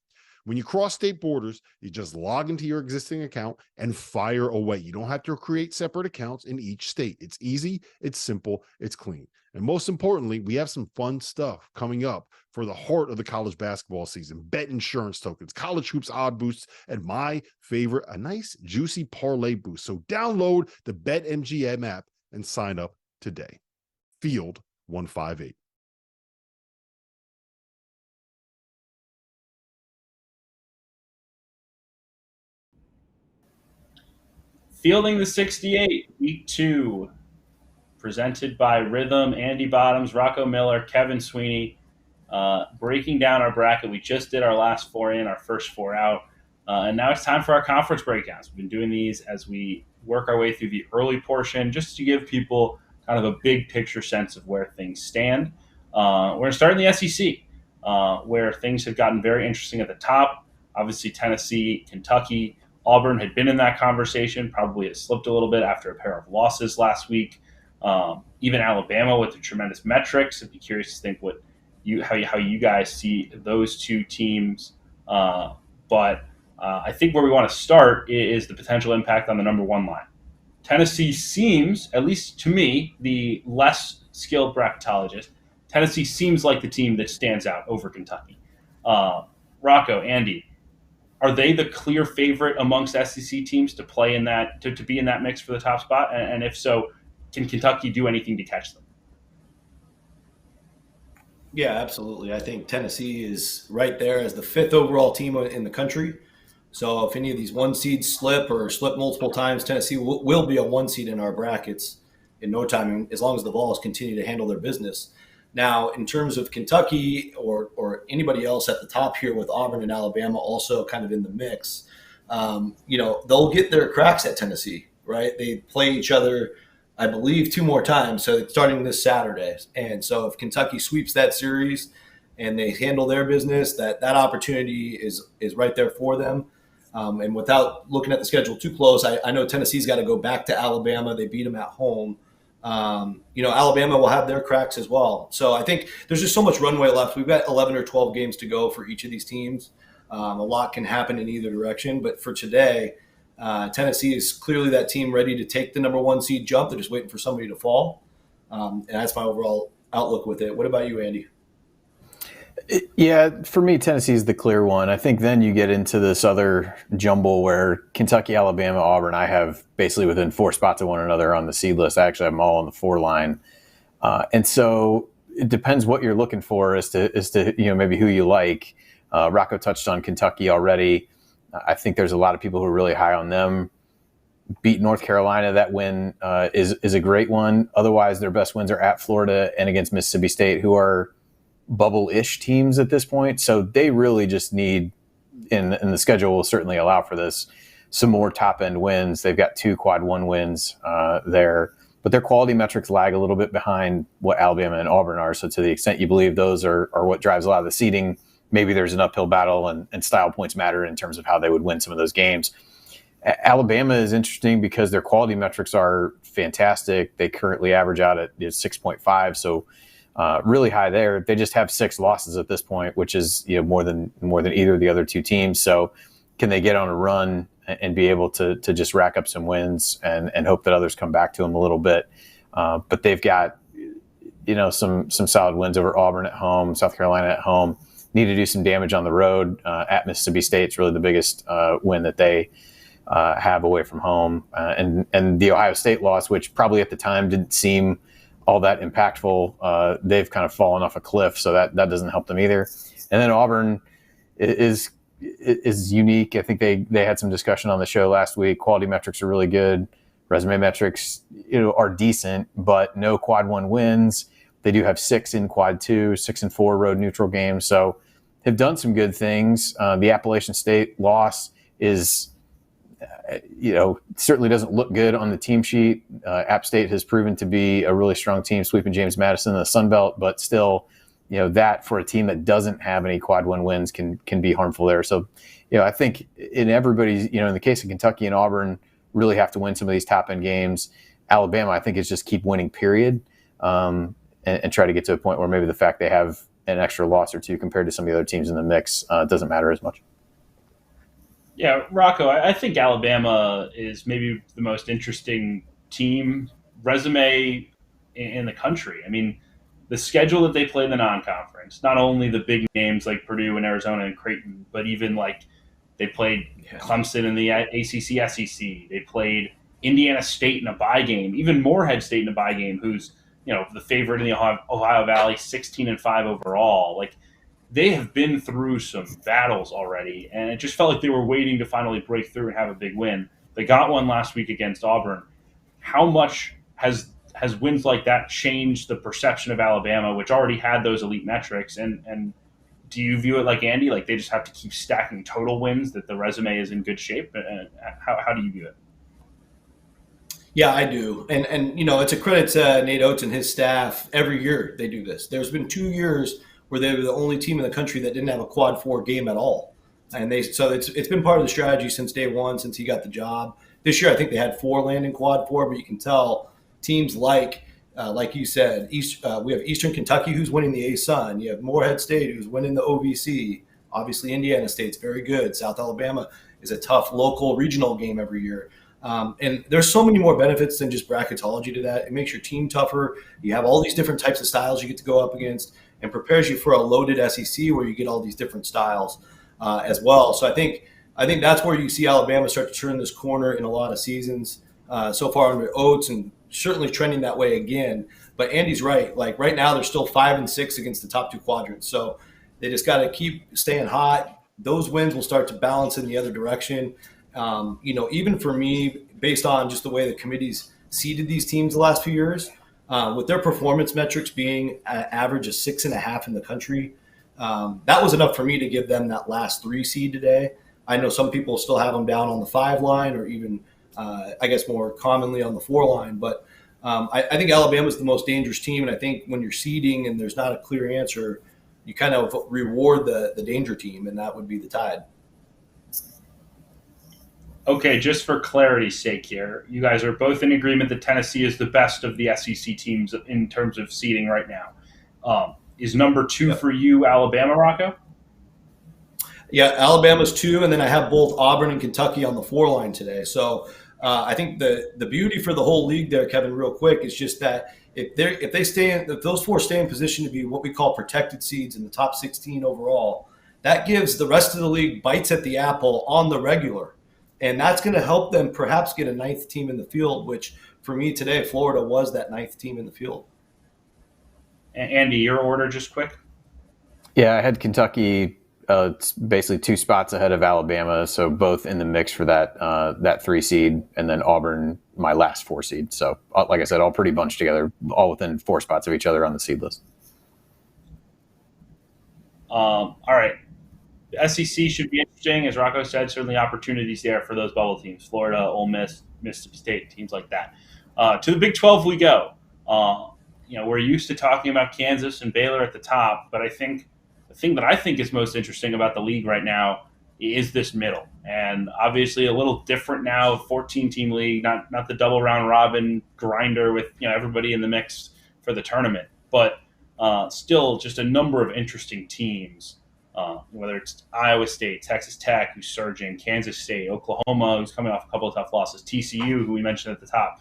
When you cross state borders, you just log into your existing account and fire away. You don't have to create separate accounts in each state. It's easy, it's simple, it's clean. And most importantly, we have some fun stuff coming up for the heart of the college basketball season. Bet insurance tokens, college hoops odd boosts, and my favorite, a nice juicy parlay boost. So download the BetMGM app and sign up today. Field 158. Fielding the 68, week 2, presented by Rhythm, Andy Bottoms, Rocco Miller, Kevin Sweeney, breaking down our bracket. We just did our last 4 in, our first 4 out, and now it's time for our conference breakdowns. We've been doing these as we work our way through the early portion, just to give people kind of a big picture sense of where things stand. We're going to start in the SEC, where things have gotten very interesting at the top. Obviously, Tennessee, Kentucky, Auburn had been in that conversation, probably has slipped a little bit after a pair of losses last week. Even Alabama with the tremendous metrics. I'd be curious to think how you guys see those 2 teams. But I think where we want to start is the potential impact on the number 1 line. Tennessee seems, at least to me, the less skilled bracketologist, Tennessee seems like the team that stands out over Kentucky. Rocco, Andy, are they the clear favorite amongst SEC teams to play in that, to be in that mix for the top spot? And if so, can Kentucky do anything to catch them? Yeah, absolutely. I think Tennessee is right there as the 5th overall team in the country. So if any of these 1 seeds slip or slip multiple times, Tennessee will be a 1 seed in our brackets in no time, as long as the Vols continue to handle their business. Now, in terms of Kentucky or anybody else at the top here with Auburn and Alabama also kind of in the mix, they'll get their cracks at Tennessee, right? They play each other, I believe, 2 more times, so it's starting this Saturday. And so if Kentucky sweeps that series and they handle their business, that opportunity is right there for them. And without looking at the schedule too close, I know Tennessee's got to go back to Alabama. They beat them at home. Alabama will have their cracks as well. So I think there's just so much runway left. We've got 11 or 12 games to go for each of these teams. A lot can happen in either direction. But for today, Tennessee is clearly that team ready to take the number 1 seed jump. They're just waiting for somebody to fall. And that's my overall outlook with it. What about you, Andy? Yeah, for me, Tennessee is the clear one. I think then you get into this other jumble where Kentucky, Alabama, Auburn, I have basically within 4 spots of one another on the seed list. I actually have them all on the 4 line. And so it depends what you're looking for as to maybe who you like. Rocco touched on Kentucky already. I think there's a lot of people who are really high on them. Beat North Carolina, that win is a great one. Otherwise, their best wins are at Florida and against Mississippi State, who are bubble-ish teams at this point. So they really just need, and the schedule will certainly allow for this, some more top-end wins. They've got 2 quad 1 wins there, but their quality metrics lag a little bit behind what Alabama and Auburn are. So to the extent you believe those are what drives a lot of the seeding, maybe there's an uphill battle and style points matter in terms of how they would win some of those games. Alabama is interesting because their quality metrics are fantastic. They currently average out at 6.5, so really high there. They just have 6 losses at this point, which is more than either of the other 2 teams. So can they get on a run and be able to just rack up some wins and hope that others come back to them a little bit? But they've got some solid wins over Auburn at home, South Carolina at home. Need to do some damage on the road at Mississippi State. It's really the biggest win that they have away from home, and the Ohio State loss, which probably at the time didn't seem all that impactful. They've kind of fallen off a cliff, so that doesn't help them either. And then Auburn is unique. I think they had some discussion on the show last week. Quality metrics are really good. Resume metrics are decent, but no quad 1 wins. They do have 6 in quad 2, 6 and 4 road neutral games. So have done some good things. The Appalachian State loss is, certainly doesn't look good on the team sheet. App State has proven to be a really strong team, sweeping James Madison in the Sun Belt, but still, that for a team that doesn't have any quad 1 wins can be harmful there. So, I think in everybody's, in the case of Kentucky and Auburn, really have to win some of these top end games. Alabama, I think, is just keep winning, period, and try to get to a point where maybe the fact they have an extra loss or 2 compared to some of the other teams in the mix doesn't matter as much. Yeah, Rocco, I think Alabama is maybe the most interesting team resume in the country. I mean, the schedule that they play in the non-conference, not only the big names like Purdue and Arizona and Creighton, but even like they played Clemson in the ACC SEC. They played Indiana State in a bye game, even Morehead State in a bye game, who's the favorite in the Ohio Valley, 16-5 overall. Like, they have been through some battles already, and it just felt like they were waiting to finally break through and have a big win. They got one last week against Auburn. How much has wins like that changed the perception of Alabama, which already had those elite metrics? And do you view it like Andy, like they just have to keep stacking total wins, that the resume is in good shape? How do you view it? Yeah, I do. And it's a credit to Nate Oates and his staff. Every year they do this. There's been 2 years where they were the only team in the country that didn't have a quad 4 game at all. And so it's been part of the strategy since day one, since he got the job. This year, I think they had 4 land in quad 4, but you can tell teams like you said, we have Eastern Kentucky, who's winning the A-Sun. You have Morehead State, who's winning the OVC. Obviously, Indiana State's very good. South Alabama is a tough local regional game every year. And there's so many more benefits than just bracketology to that. It makes your team tougher. You have all these different types of styles you get to go up against, and prepares you for a loaded SEC where you get all these different styles as well. So I think that's where you see Alabama start to turn this corner in a lot of seasons so far under Oates, and certainly trending that way again. But Andy's right. Like right now, they're still 5-6 against the top two quadrants. So they just got to keep staying hot. Those wins will start to balance in the other direction. Even for me, based on just the way the committee's seeded these teams the last few years, with their performance metrics being an average of 6.5 in the country, that was enough for me to give them that last 3 seed today. I know some people still have them down on the 5 line, or even, I guess, more commonly on the 4 line. But I think Alabama's the most dangerous team, and I think when you're seeding and there's not a clear answer, you kind of reward the danger team, and that would be the Tide. Okay, just for clarity's sake here, you guys are both in agreement that Tennessee is the best of the SEC teams in terms of seeding right now. Is number 2 for you Alabama, Rocco? Yeah, Alabama's 2, and then I have both Auburn and Kentucky on the 4 line today. So I think the beauty for the whole league there, Kevin, real quick, is just that if those 4 stay in position to be what we call protected seeds in the top 16 overall, that gives the rest of the league bites at the apple on the regular. And that's going to help them perhaps get a 9th team in the field, which for me today, Florida was that 9th team in the field. Andy, your order just quick? Yeah, I had Kentucky basically 2 spots ahead of Alabama, so both in the mix for that 3 seed, and then Auburn, my last 4 seed. So like I said, all pretty bunched together, all within 4 spots of each other on the seed list. All right. The SEC should be interesting. As Rocco said, certainly opportunities there for those bubble teams, Florida, Ole Miss, Mississippi State, teams like that. To the Big 12 we go. We're used to talking about Kansas and Baylor at the top, but I think the thing that I think is most interesting about the league right now is this middle. And obviously a little different now, 14-team league, not the double round robin grinder with everybody in the mix for the tournament, but still just a number of interesting teams. Whether it's Iowa State, Texas Tech, who's surging, Kansas State, Oklahoma, who's coming off a couple of tough losses, TCU, who we mentioned at the top.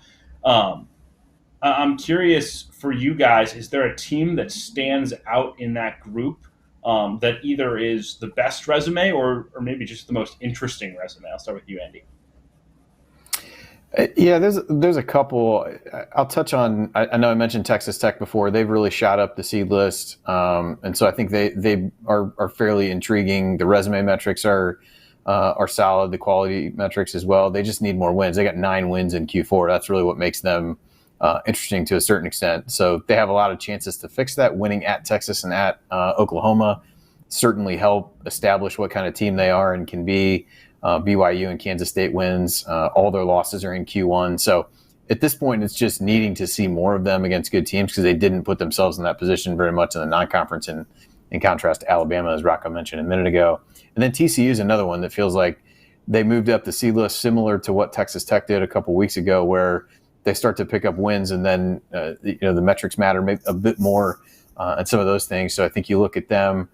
I'm curious for you guys, is there a team that stands out in that group that either is the best resume or maybe just the most interesting resume? I'll start with you, Andy. Yeah, there's a couple. I'll touch on. I know I mentioned Texas Tech before. They've really shot up the seed list, and so I think they are fairly intriguing. The resume metrics are solid. The quality metrics as well. They just need more wins. They got 9 wins in Q4. That's really what makes them interesting to a certain extent. So they have a lot of chances to fix that. Winning at Texas and at Oklahoma certainly help establish what kind of team they are and can be. BYU and Kansas State wins. All their losses are in Q1. So at this point, it's just needing to see more of them against good teams because they didn't put themselves in that position very much in the non-conference, in contrast to Alabama, as Rocco mentioned a minute ago. And then TCU is another one that feels like they moved up the seed list similar to what Texas Tech did a couple weeks ago, where they start to pick up wins and then the metrics matter maybe a bit more and some of those things. So I think you look at them.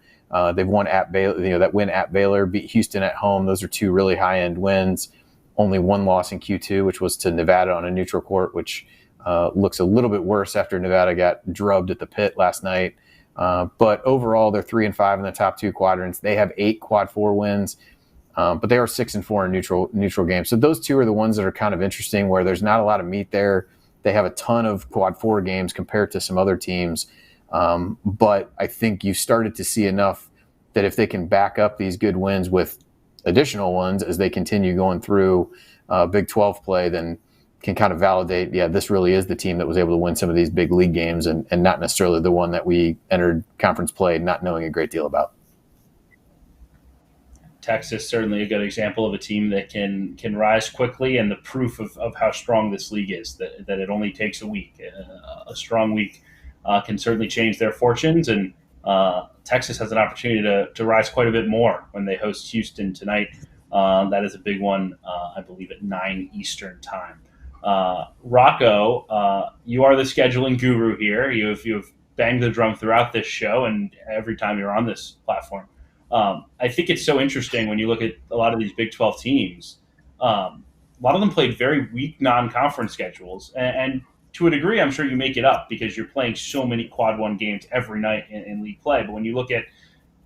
They've won at Baylor, that win at Baylor, beat Houston at home. Those are 2 really high-end wins. Only 1 loss in Q2, which was to Nevada on a neutral court, which looks a little bit worse after Nevada got drubbed at the pit last night. But overall, they're 3-5 in the top 2 quadrants. They have 8 quad 4 wins, but they are 6-4 in neutral games. So those 2 are the ones that are kind of interesting, where there's not a lot of meat there. They have a ton of quad 4 games compared to some other teams. But I think you started to see enough that if they can back up these good wins with additional ones as they continue going through Big 12 play, then can kind of validate, this really is the team that was able to win some of these big league games and not necessarily the one that we entered conference play not knowing a great deal about. Texas, certainly a good example of a team that can rise quickly, and the proof of how strong this league is, that it only takes a week. A strong week can certainly change their fortunes, and Texas has an opportunity to rise quite a bit more when they host Houston tonight. That is a big one, I believe, at 9 Eastern time. Rocco, you are the scheduling guru here. You've banged the drum throughout this show and every time you're on this platform. I think it's so interesting when you look at a lot of these Big 12 teams. a lot of them played very weak non-conference schedules, and to a degree, I'm sure you make it up because you're playing so many quad one games every night in league play. But when you look at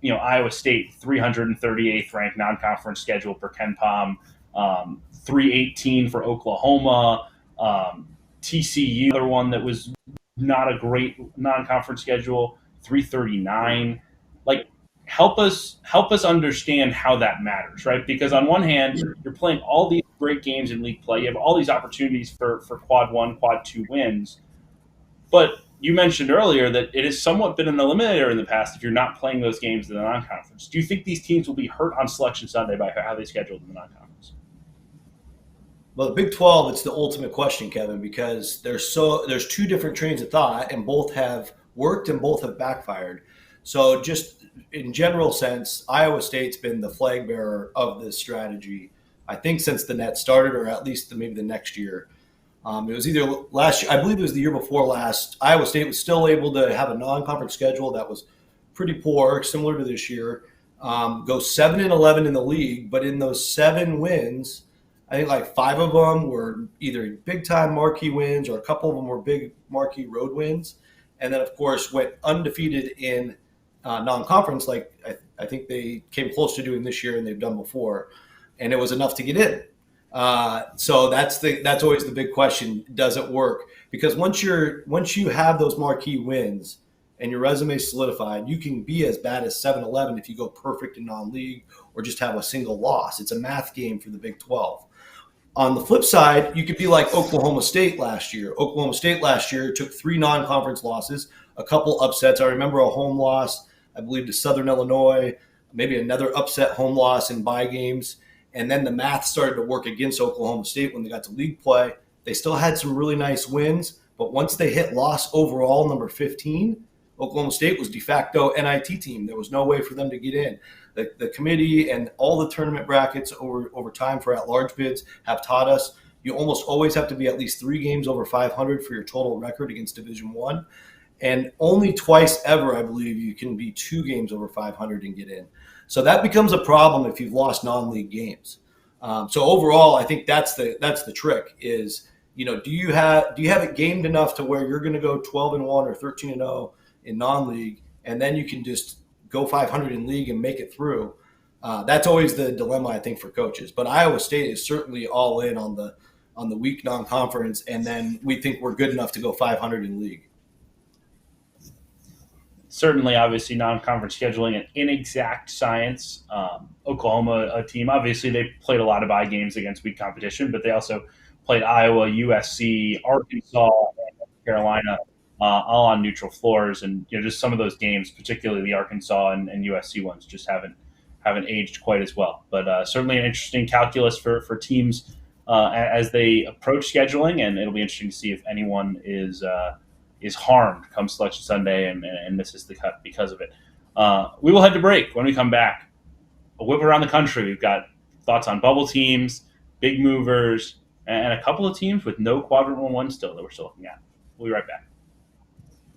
Iowa State, 338th ranked non-conference schedule per Ken Pom, 318 for Oklahoma, TCU, another one that was not a great non-conference schedule, 339. Like, help us understand how that matters, right? Because on one hand, you're playing all these great games in league play. You have all these opportunities for quad one, quad two wins. But you mentioned earlier that it has somewhat been an eliminator in the past if you're not playing those games in the non-conference. Do you think these teams will be hurt on Selection Sunday by how they scheduled in the non-conference? Well, the Big 12, it's the ultimate question, Kevin, because there's two different trains of thought, and both have worked and both have backfired. So just in general sense, Iowa State's been the flag bearer of this strategy, I think, since the net started, or at least maybe the next year. It was either last year, I believe it was the year before last. Iowa State was still able to have a non-conference schedule that was pretty poor, similar to this year. Go 7-11 in the league, but in those 7 wins, I think like 5 of them were either big-time marquee wins, or a couple of them were big marquee road wins. And then, of course, went undefeated in non-conference, like I think they came close to doing this year and they've done before. And it was enough to get in. So that's always the big question. Does it work? Because once you have those marquee wins and your resume is solidified, you can be as bad as 7-11 if you go perfect in non-league or just have a single loss. It's a math game for the Big 12. On the flip side, you could be like Oklahoma State last year. Oklahoma State last year took 3 non-conference losses, a couple upsets. I remember a home loss, I believe, to Southern Illinois, maybe another upset home loss in bye games. And then the math started to work against Oklahoma State when they got to league play. They still had some really nice wins, but once they hit loss overall number 15, Oklahoma State was de facto NIT team. There was no way for them to get in. The committee and all the tournament brackets over time for at-large bids have taught us you almost always have to be at least 3 games over 500 for your total record against Division I. And only twice ever, I believe, you can be 2 games over 500 and get in. So that becomes a problem if you've lost non-league games. So overall, I think that's the trick is, do you have it gamed enough to where you're going to go 12-1 or 13-0 in non-league, and then you can just go 500 in league and make it through. That's always the dilemma, I think, for coaches. But Iowa State is certainly all in on the weak non-conference, and then we think we're good enough to go 500 in league. Certainly, obviously, non-conference scheduling an inexact science. Oklahoma, a team, obviously, they played a lot of bye games against weak competition, but they also played Iowa, USC, Arkansas, and North Carolina, all on neutral floors. And just some of those games, particularly the Arkansas and USC ones, just haven't aged quite as well. But certainly an interesting calculus for teams as they approach scheduling, and it'll be interesting to see if anyone is harmed come Selection Sunday and misses the cut because of it. We will head to break. When we come back, a whip around the country. We've got thoughts on bubble teams, big movers, and a couple of teams with no quadrant 1-1 still that we're still looking at. We'll be right back.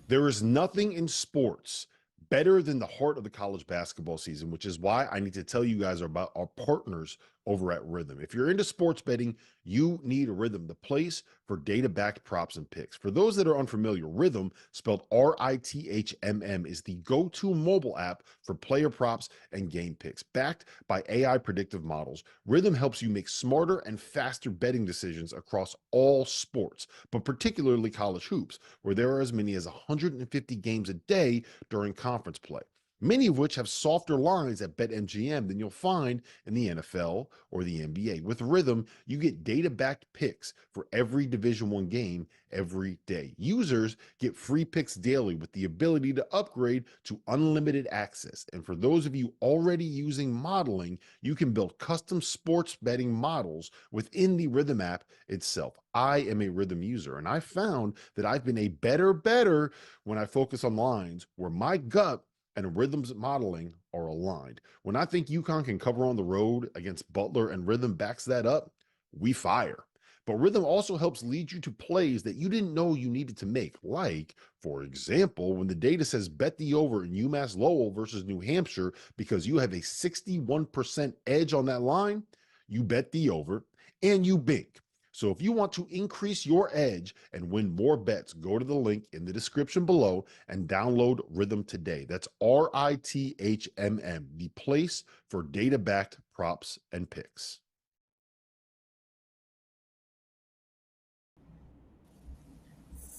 There is nothing in sports better than the heart of the college basketball season, which is why I need to tell you guys about our partners over at Rhythm. If you're into sports betting, you need Rhythm, the place for data-backed props and picks. For those that are unfamiliar, Rhythm, spelled RITHMM, is the go-to mobile app for player props and game picks. Backed by AI predictive models, Rhythm helps you make smarter and faster betting decisions across all sports, but particularly college hoops, where there are as many as 150 games a day during conference play, many of which have softer lines at BetMGM than you'll find in the NFL or the NBA. With Rhythm, you get data-backed picks for every Division I game every day. Users get free picks daily with the ability to upgrade to unlimited access. And for those of you already using modeling, you can build custom sports betting models within the Rhythm app itself. I am a Rhythm user, and I found that I've been a better when I focus on lines where my gut and Rhythm's modeling are aligned. When I think UConn can cover on the road against Butler and Rhythm backs that up, we fire. But Rhythm also helps lead you to plays that you didn't know you needed to make. Like, for example, when the data says bet the over in UMass Lowell versus New Hampshire because you have a 61% edge on that line, you bet the over. and you bink. So if you want to increase your edge and win more bets, go to the link in the description below and download Rhythm today. That's RITHMM, the place for data-backed props and picks.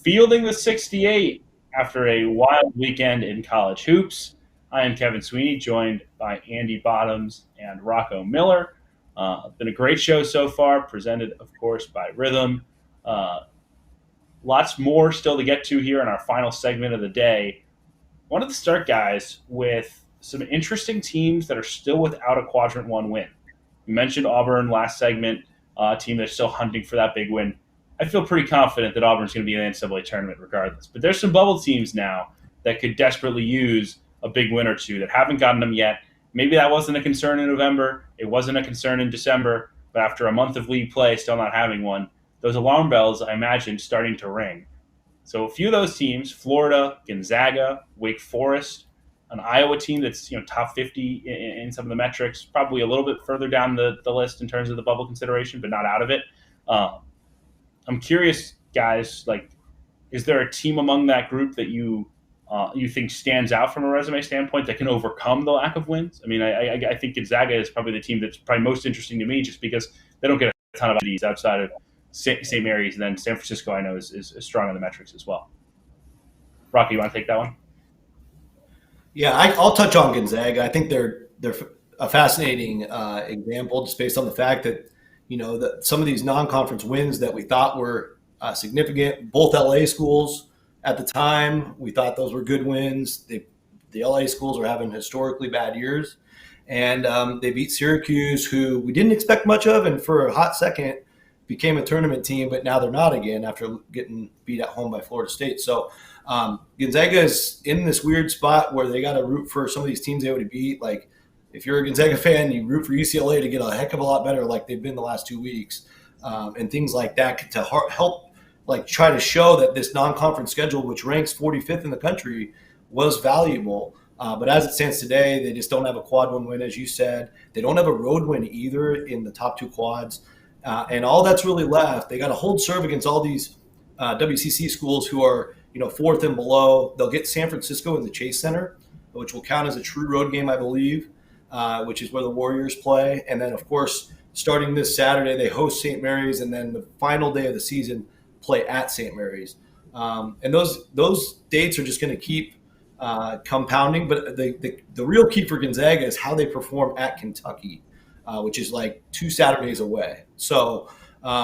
Fielding the 68 after a wild weekend in college hoops. I am Kevin Sweeney, joined by Andy Bottoms and Rocco Miller. Been a great show so far, presented, of course, by Rhythm. Lots more still to get to here in our final segment of the day. Wanted to start, guys, with some interesting teams that are still without a Quadrant 1 win. We mentioned Auburn last segment, a team that's still hunting for that big win. I feel pretty confident that Auburn's going to be in the NCAA tournament regardless. But there's some bubble teams now that could desperately use a big win or two that haven't gotten them yet. Maybe that wasn't a concern in November. It wasn't a concern in December. But after a month of league play, still not having one, those alarm bells, I imagine, starting to ring. So a few of those teams, Florida, Gonzaga, Wake Forest, an Iowa team that's top 50 in some of the metrics, probably a little bit further down the list in terms of the bubble consideration, but not out of it. I'm curious, guys, is there a team among that group that you think stands out from a resume standpoint that can overcome the lack of wins? I mean, I think Gonzaga is probably the team that's probably most interesting to me just because they don't get a ton of IDs outside of St. Mary's, and then San Francisco I know is strong on the metrics as well. Rocky, you want to take that one? Yeah, I'll touch on Gonzaga. I think they're a fascinating example just based on the fact that that some of these non-conference wins that we thought were significant, both LA schools at the time, we thought those were good wins. The LA schools are having historically bad years, and they beat Syracuse, who we didn't expect much of, and for a hot second became a tournament team, but now they're not again after getting beat at home by Florida State. So Gonzaga is in this weird spot where they got to root for some of these teams they would beat. Like if you're a Gonzaga fan, you root for UCLA to get a heck of a lot better like they've been the last 2 weeks, and things like that to help try to show that this non-conference schedule, which ranks 45th in the country, was valuable. But as it stands today, they just don't have a quad 1 win, as you said. They don't have a road win either in the top 2 quads. And all that's really left, they got to hold serve against all these WCC schools who are, 4th and below. They'll get San Francisco in the Chase Center, which will count as a true road game, I believe, which is where the Warriors play. And then, of course, starting this Saturday, they host St. Mary's, and then the final day of the season play at St. Mary's. And those dates are just going to keep compounding. But the real key for Gonzaga is how they perform at Kentucky, which is 2 Saturdays away. So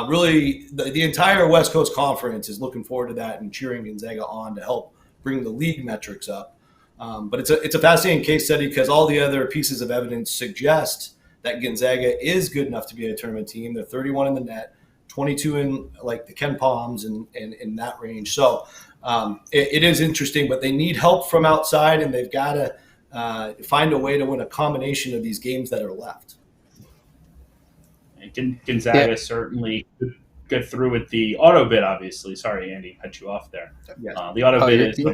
really the entire West Coast Conference is looking forward to that and cheering Gonzaga on to help bring the league metrics up. But it's a fascinating case study because all the other pieces of evidence suggest that Gonzaga is good enough to be a tournament team. They're 31 in the net, 22 in the Ken Palms and in that range. So it is interesting, but they need help from outside, and they've got to find a way to win a combination of these games that are left. Gonzaga certainly get through with the auto bid, obviously. Sorry, Andy, cut you off there. Yeah. The auto bid is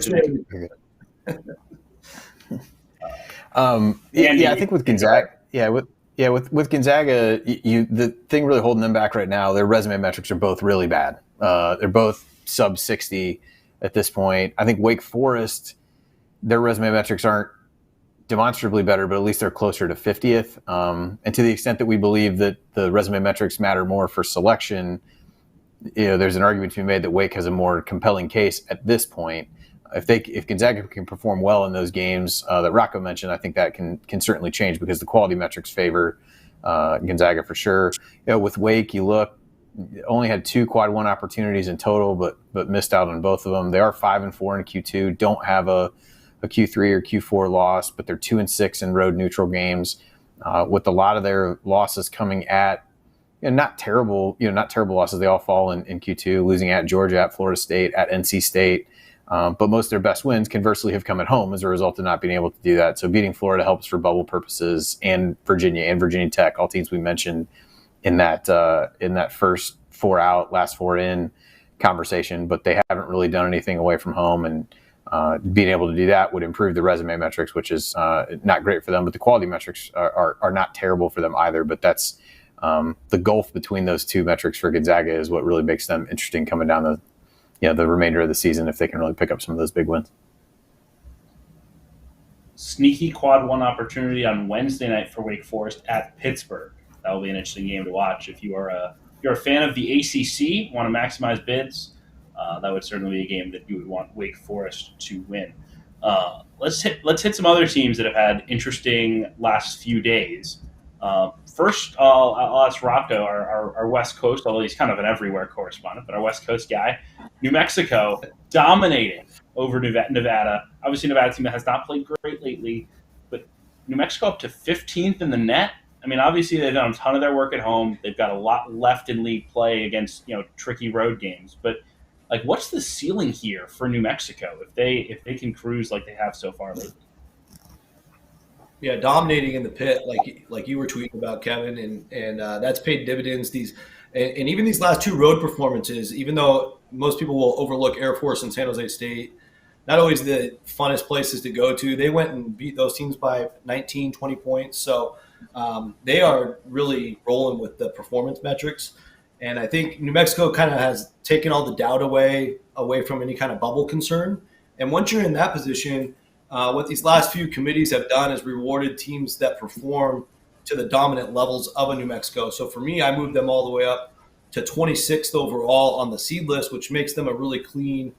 I think with Gonzaga, with Gonzaga, the thing really holding them back right now, their resume metrics are both really bad. They're both sub 60 at this point. I think Wake Forest, their resume metrics aren't demonstrably better, but at least they're closer to 50th. And to the extent that we believe that the resume metrics matter more for selection, there's an argument to be made that Wake has a more compelling case at this point. If Gonzaga can perform well in those games that Rocco mentioned, I think that can certainly change because the quality metrics favor Gonzaga for sure. With Wake, only had 2 quad 1 opportunities in total, but missed out on both of them. They are 5-4 in Q2, don't have a Q3 or Q4 loss, but they're 2-6 in road neutral games. With a lot of their losses coming at not terrible losses. They all fall in Q2, losing at Georgia, at Florida State, at NC State. But most of their best wins, conversely, have come at home as a result of not being able to do that. So beating Florida helps for bubble purposes, and Virginia Tech, all teams we mentioned in that first 4 out, last 4 in conversation. But they haven't really done anything away from home, and being able to do that would improve the resume metrics, which is not great for them. But the quality metrics are not terrible for them either. But that's the gulf between those two metrics for Gonzaga is what really makes them interesting coming down the remainder of the season if they can really pick up some of those big wins. Sneaky quad one opportunity on Wednesday night for Wake Forest at Pittsburgh. That will be an interesting game to watch. If you're a fan of the ACC, want to maximize bids, that would certainly be a game that you would want Wake Forest to win. Let's hit some other teams that have had interesting last few days. First, I'll ask Rocco, our West Coast, although he's kind of an everywhere correspondent, but our West Coast guy. New Mexico dominating over Nevada. Obviously, Nevada team that has not played great lately, but New Mexico up to 15th in the net. I mean, obviously they've done a ton of their work at home. They've got a lot left in league play against tricky road games. But like, what's the ceiling here for New Mexico if they can cruise like they have so far lately? Yeah, dominating in the pit, like you were tweeting about, Kevin, and that's paid dividends. And even these last two road performances, even though most people will overlook Air Force and San Jose State, not always the funnest places to go to. They went and beat those teams by 19, 20 points. So they are really rolling with the performance metrics. And I think New Mexico kind of has taken all the doubt away from any kind of bubble concern. And once you're in that position, what these last few committees have done is rewarded teams that perform to the dominant levels of a New Mexico. So for me, I moved them all the way up to 26th overall on the seed list, which makes them a really clean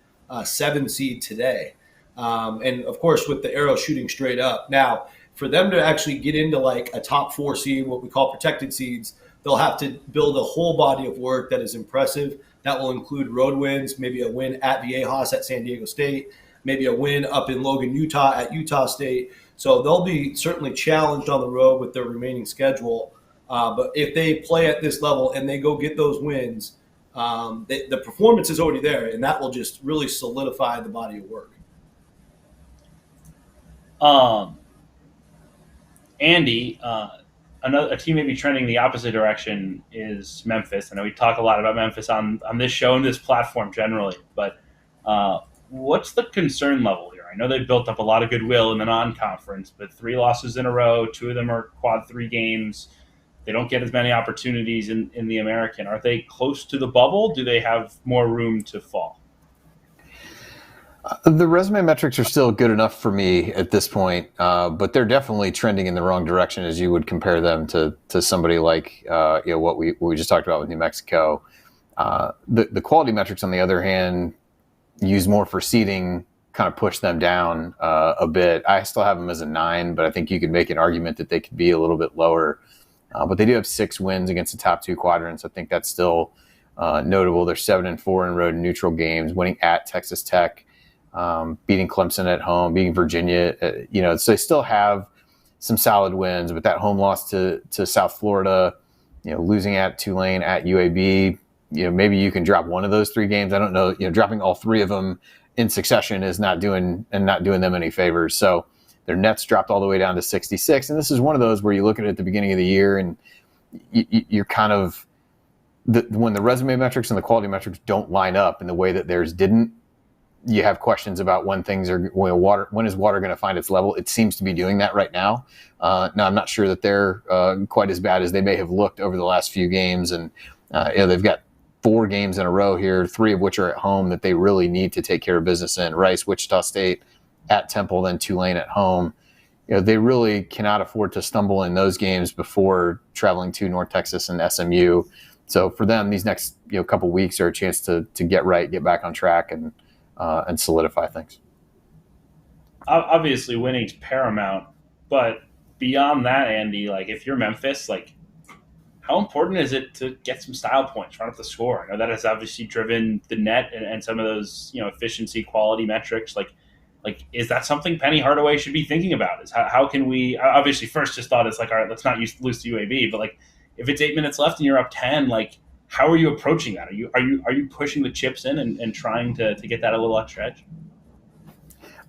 7 seed today. And of course, with the arrow shooting straight up. Now, for them to actually get into like a top 4 seed, what we call protected seeds, they'll have to build a whole body of work that is impressive. That will include road wins, maybe a win at Viejas at San Diego State, maybe a win up in Logan, Utah at Utah State. So they'll be certainly challenged on the road with their remaining schedule. But if they play at this level and they go get those wins, the performance is already there, and that will just really solidify the body of work. Andy, a team maybe trending the opposite direction is Memphis. I know we talk a lot about Memphis on this show and this platform generally, but what's the concern level here? I know they've built up a lot of goodwill in the non-conference, but 3 losses in a row, 2 of them are quad 3 games. They don't get as many opportunities in the American. Are they close to the bubble? Do they have more room to fall? The resume metrics are still good enough for me at this point, but they're definitely trending in the wrong direction as you would compare them to somebody like what we just talked about with New Mexico. The quality metrics, on the other hand, used more for seeding, kind of push them down a bit. I still have them as a 9, but I think you could make an argument that they could be a little bit lower. But they do have 6 wins against the top 2 quadrants. I think that's still notable. They're 7-4 in road and neutral games, winning at Texas Tech, beating Clemson at home, beating Virginia. So they still have some solid wins. But that home loss to South Florida, losing at Tulane, at UAB, maybe you can drop one of those 3 games. I don't know. Dropping all 3 of them in succession is not doing them any favors. So their nets dropped all the way down to 66. And this is one of those where you look at it at the beginning of the year and you're kind of when the resume metrics and the quality metrics don't line up in the way that theirs didn't, you have questions about when is water going to find its level. It seems to be doing that right now. Now, I'm not sure that they're quite as bad as they may have looked over the last few games. And they've got 4 games in a row here, 3 of which are at home that they really need to take care of business in. Rice, Wichita State, at Temple, then Tulane at home. They really cannot afford to stumble in those games before traveling to North Texas and SMU. So for them, these next couple weeks are a chance to get right, get back on track, and solidify things. Obviously, winning's paramount, but beyond that, Andy, like if you're Memphis, like how important is it to get some style points, run up the score? I know that has obviously driven the net and some of those efficiency, quality metrics. Like is that something Penny Hardaway should be thinking about? Is how can we obviously first just thought it's like, all right, let's not lose to UAB, but like if it's 8 minutes left and you're up 10, like how are you approaching that? Are you pushing the chips in and trying to get that a little extra edge?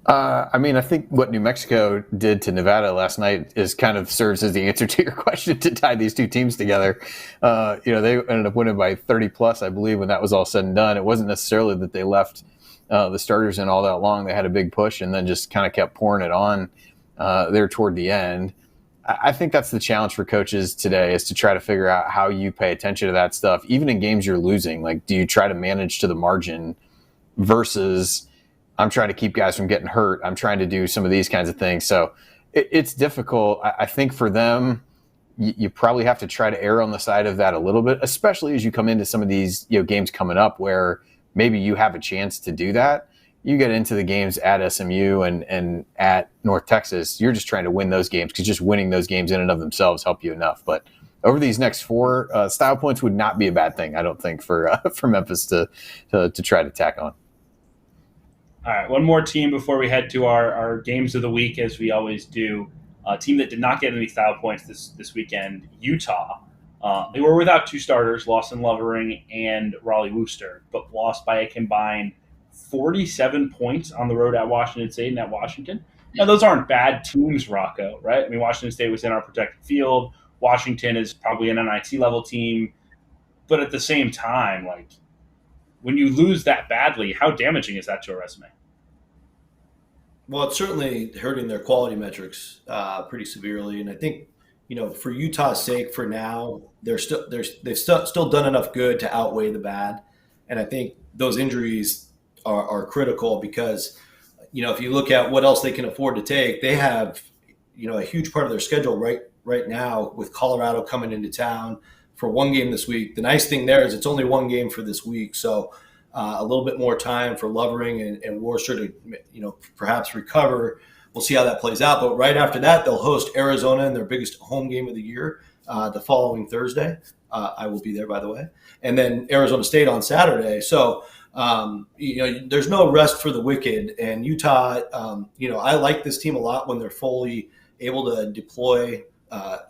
I think what New Mexico did to Nevada last night is kind of serves as the answer to your question to tie these 2 teams together. They ended up winning by 30 plus, I believe, when that was all said and done. It wasn't necessarily that they left the starters in all that long. They had a big push and then just kind of kept pouring it on there toward the end. I think that's the challenge for coaches today, is to try to figure out how you pay attention to that stuff, even in games you're losing. Like, do you try to manage to the margin versus I'm trying to keep guys from getting hurt, I'm trying to do some of these kinds of things. So it's difficult. I think for them, you probably have to try to err on the side of that a little bit, especially as you come into some of these games coming up where maybe you have a chance to do that. You get into the games at SMU and at North Texas, you're just trying to win those games, because just winning those games in and of themselves help you enough. But over these next 4, style points would not be a bad thing, I don't think, for Memphis to try to tack on. All right, one more team before we head to our games of the week, as we always do. A team that did not get any style points this weekend, Utah. They were without 2 starters, Lawson Lovering and Raleigh Wooster, but lost by a combined 47 points on the road at Washington State and at Washington. Now, those aren't bad teams, Rocco, right? I mean, Washington State was in our protected field. Washington is probably an NIT level team. But at the same time, like, when you lose that badly, how damaging is that to a resume? Well, it's certainly hurting their quality metrics pretty severely. And I think, for Utah's sake, for now, they've still done enough good to outweigh the bad. And I think those injuries are critical because, if you look at what else they can afford to take, they have, a huge part of their schedule right now with Colorado coming into town for one game this week. The nice thing there is it's only one game for this week. So a little bit more time for Lovering and Worcester to, perhaps recover. We'll see how that plays out. But right after that, they'll host Arizona in their biggest home game of the year the following Thursday. I will be there, by the way. And then Arizona State on Saturday. So, there's no rest for the wicked. And Utah, I like this team a lot when they're fully able to deploy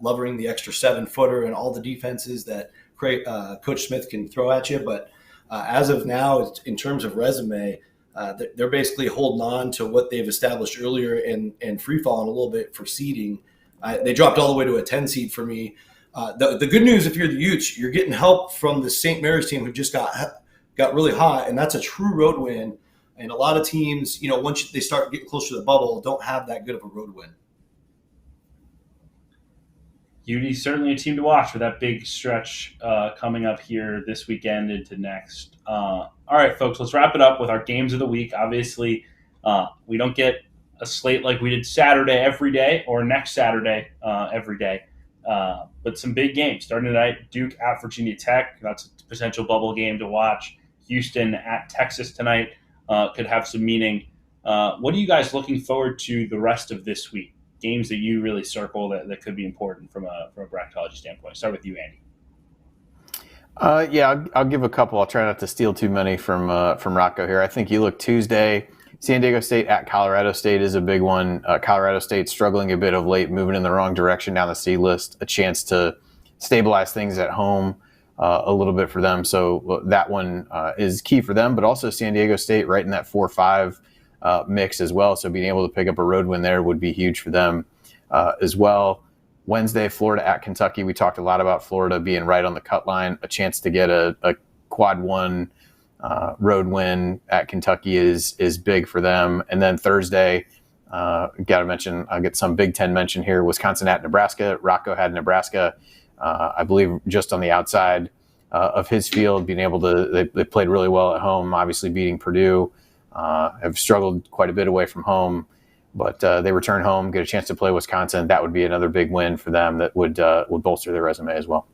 Lovering, the extra 7-footer, and all the defenses that Coach Smith can throw at you. But as of now, in terms of resume, they're basically holding on to what they've established earlier and free-falling a little bit for seeding. They dropped all the way to a 10 seed for me. The good news, if you're the Utes, you're getting help from the St. Mary's team who just got really hot, and that's a true road win. And a lot of teams, once they start getting closer to the bubble, don't have that good of a road win. UD's certainly a team to watch for that big stretch coming up here this weekend into next. All right, folks, let's wrap it up with our games of the week. Obviously, we don't get a slate like we did Saturday every day or next Saturday every day. But some big games. Starting tonight, Duke at Virginia Tech. That's a potential bubble game to watch. Houston at Texas tonight could have some meaning. What are you guys looking forward to the rest of this week? Games that you really circle that could be important from a bracketology standpoint. Start with you, Andy. I'll give a couple. I'll try not to steal too many from Rocco here. I think you look Tuesday, San Diego State at Colorado State is a big one. Colorado State struggling a bit of late, moving in the wrong direction down the seed list. A chance to stabilize things at home a little bit for them. So that one is key for them, but also San Diego State right in that 4-5 mix as well. So being able to pick up a road win there would be huge for them as well. Wednesday, Florida at Kentucky. We talked a lot about Florida being right on the cut line. A chance to get a quad one road win at Kentucky is big for them. And then Thursday, got to mention, I'll get some Big Ten mention here. Wisconsin at Nebraska. Rocco had Nebraska, I believe, just on the outside of his field, being able to, they played really well at home, obviously beating Purdue. Have struggled quite a bit away from home, but they return home, get a chance to play Wisconsin. That would be another big win for them that would bolster their resume as well.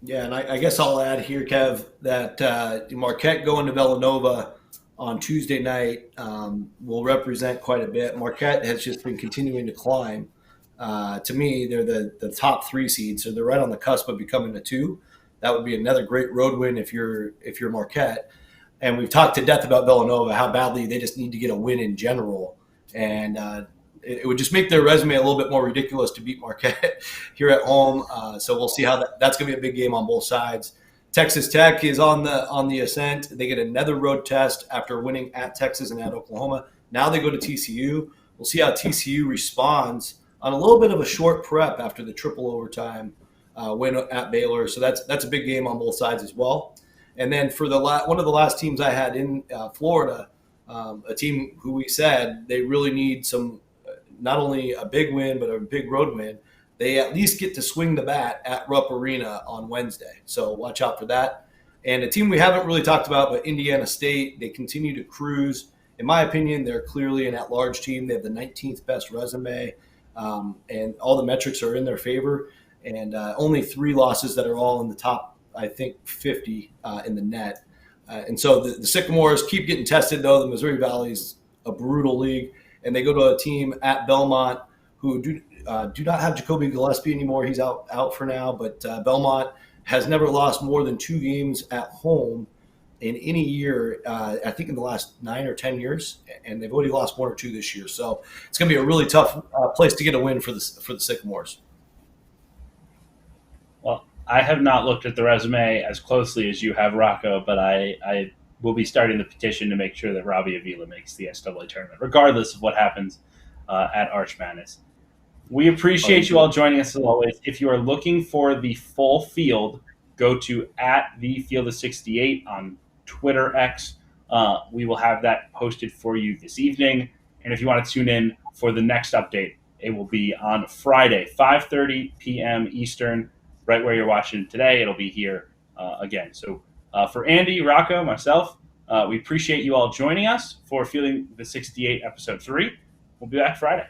Yeah, and I guess I'll add here, Kev, that Marquette going to Villanova on Tuesday night will represent quite a bit. Marquette has just been continuing to climb. To me, they're the top 3 seeds, so they're right on the cusp of becoming a 2. That would be another great road win if you're Marquette. And we've talked to death about Villanova, how badly they just need to get a win in general. And it would just make their resume a little bit more ridiculous to beat Marquette here at home. So we'll see how that's going to be a big game on both sides. Texas Tech is on the ascent. They get another road test after winning at Texas and at Oklahoma. Now they go to TCU. We'll see how TCU responds on a little bit of a short prep after the triple overtime win at Baylor. So that's a big game on both sides as well. And then for one of the last teams I had in Florida, a team who we said they really need some not only a big win, but a big road win. They at least get to swing the bat at Rupp Arena on Wednesday. So watch out for that. And a team we haven't really talked about, but Indiana State, they continue to cruise. In my opinion, they're clearly an at-large team. They have the 19th best resume, and all the metrics are in their favor. And only 3 losses that are all in the top, I think, 50 in the net. And so the Sycamores keep getting tested, though. The Missouri Valley is a brutal league. And they go to a team at Belmont who do not have Jacoby Gillespie anymore. He's out for now. But Belmont has never lost more than 2 games at home in any year, I think in the last 9 or 10 years. And they've already lost 1 or 2 this year. So it's going to be a really tough place to get a win for the Sycamores. Well, I have not looked at the resume as closely as you have, Rocco, but I will be starting the petition to make sure that Robbie Avila makes the SAA tournament, regardless of what happens at Arch Madness. We appreciate you all joining us as always. If you are looking for the full field, go to @thefield68 on Twitter X. We will have that posted for you this evening. And if you want to tune in for the next update, it will be on Friday, 5:30 p.m. Eastern, right where you're watching today. It'll be here again. So for Andy, Rocco, myself, we appreciate you all joining us for Fielding the 68 episode 3. We'll be back Friday.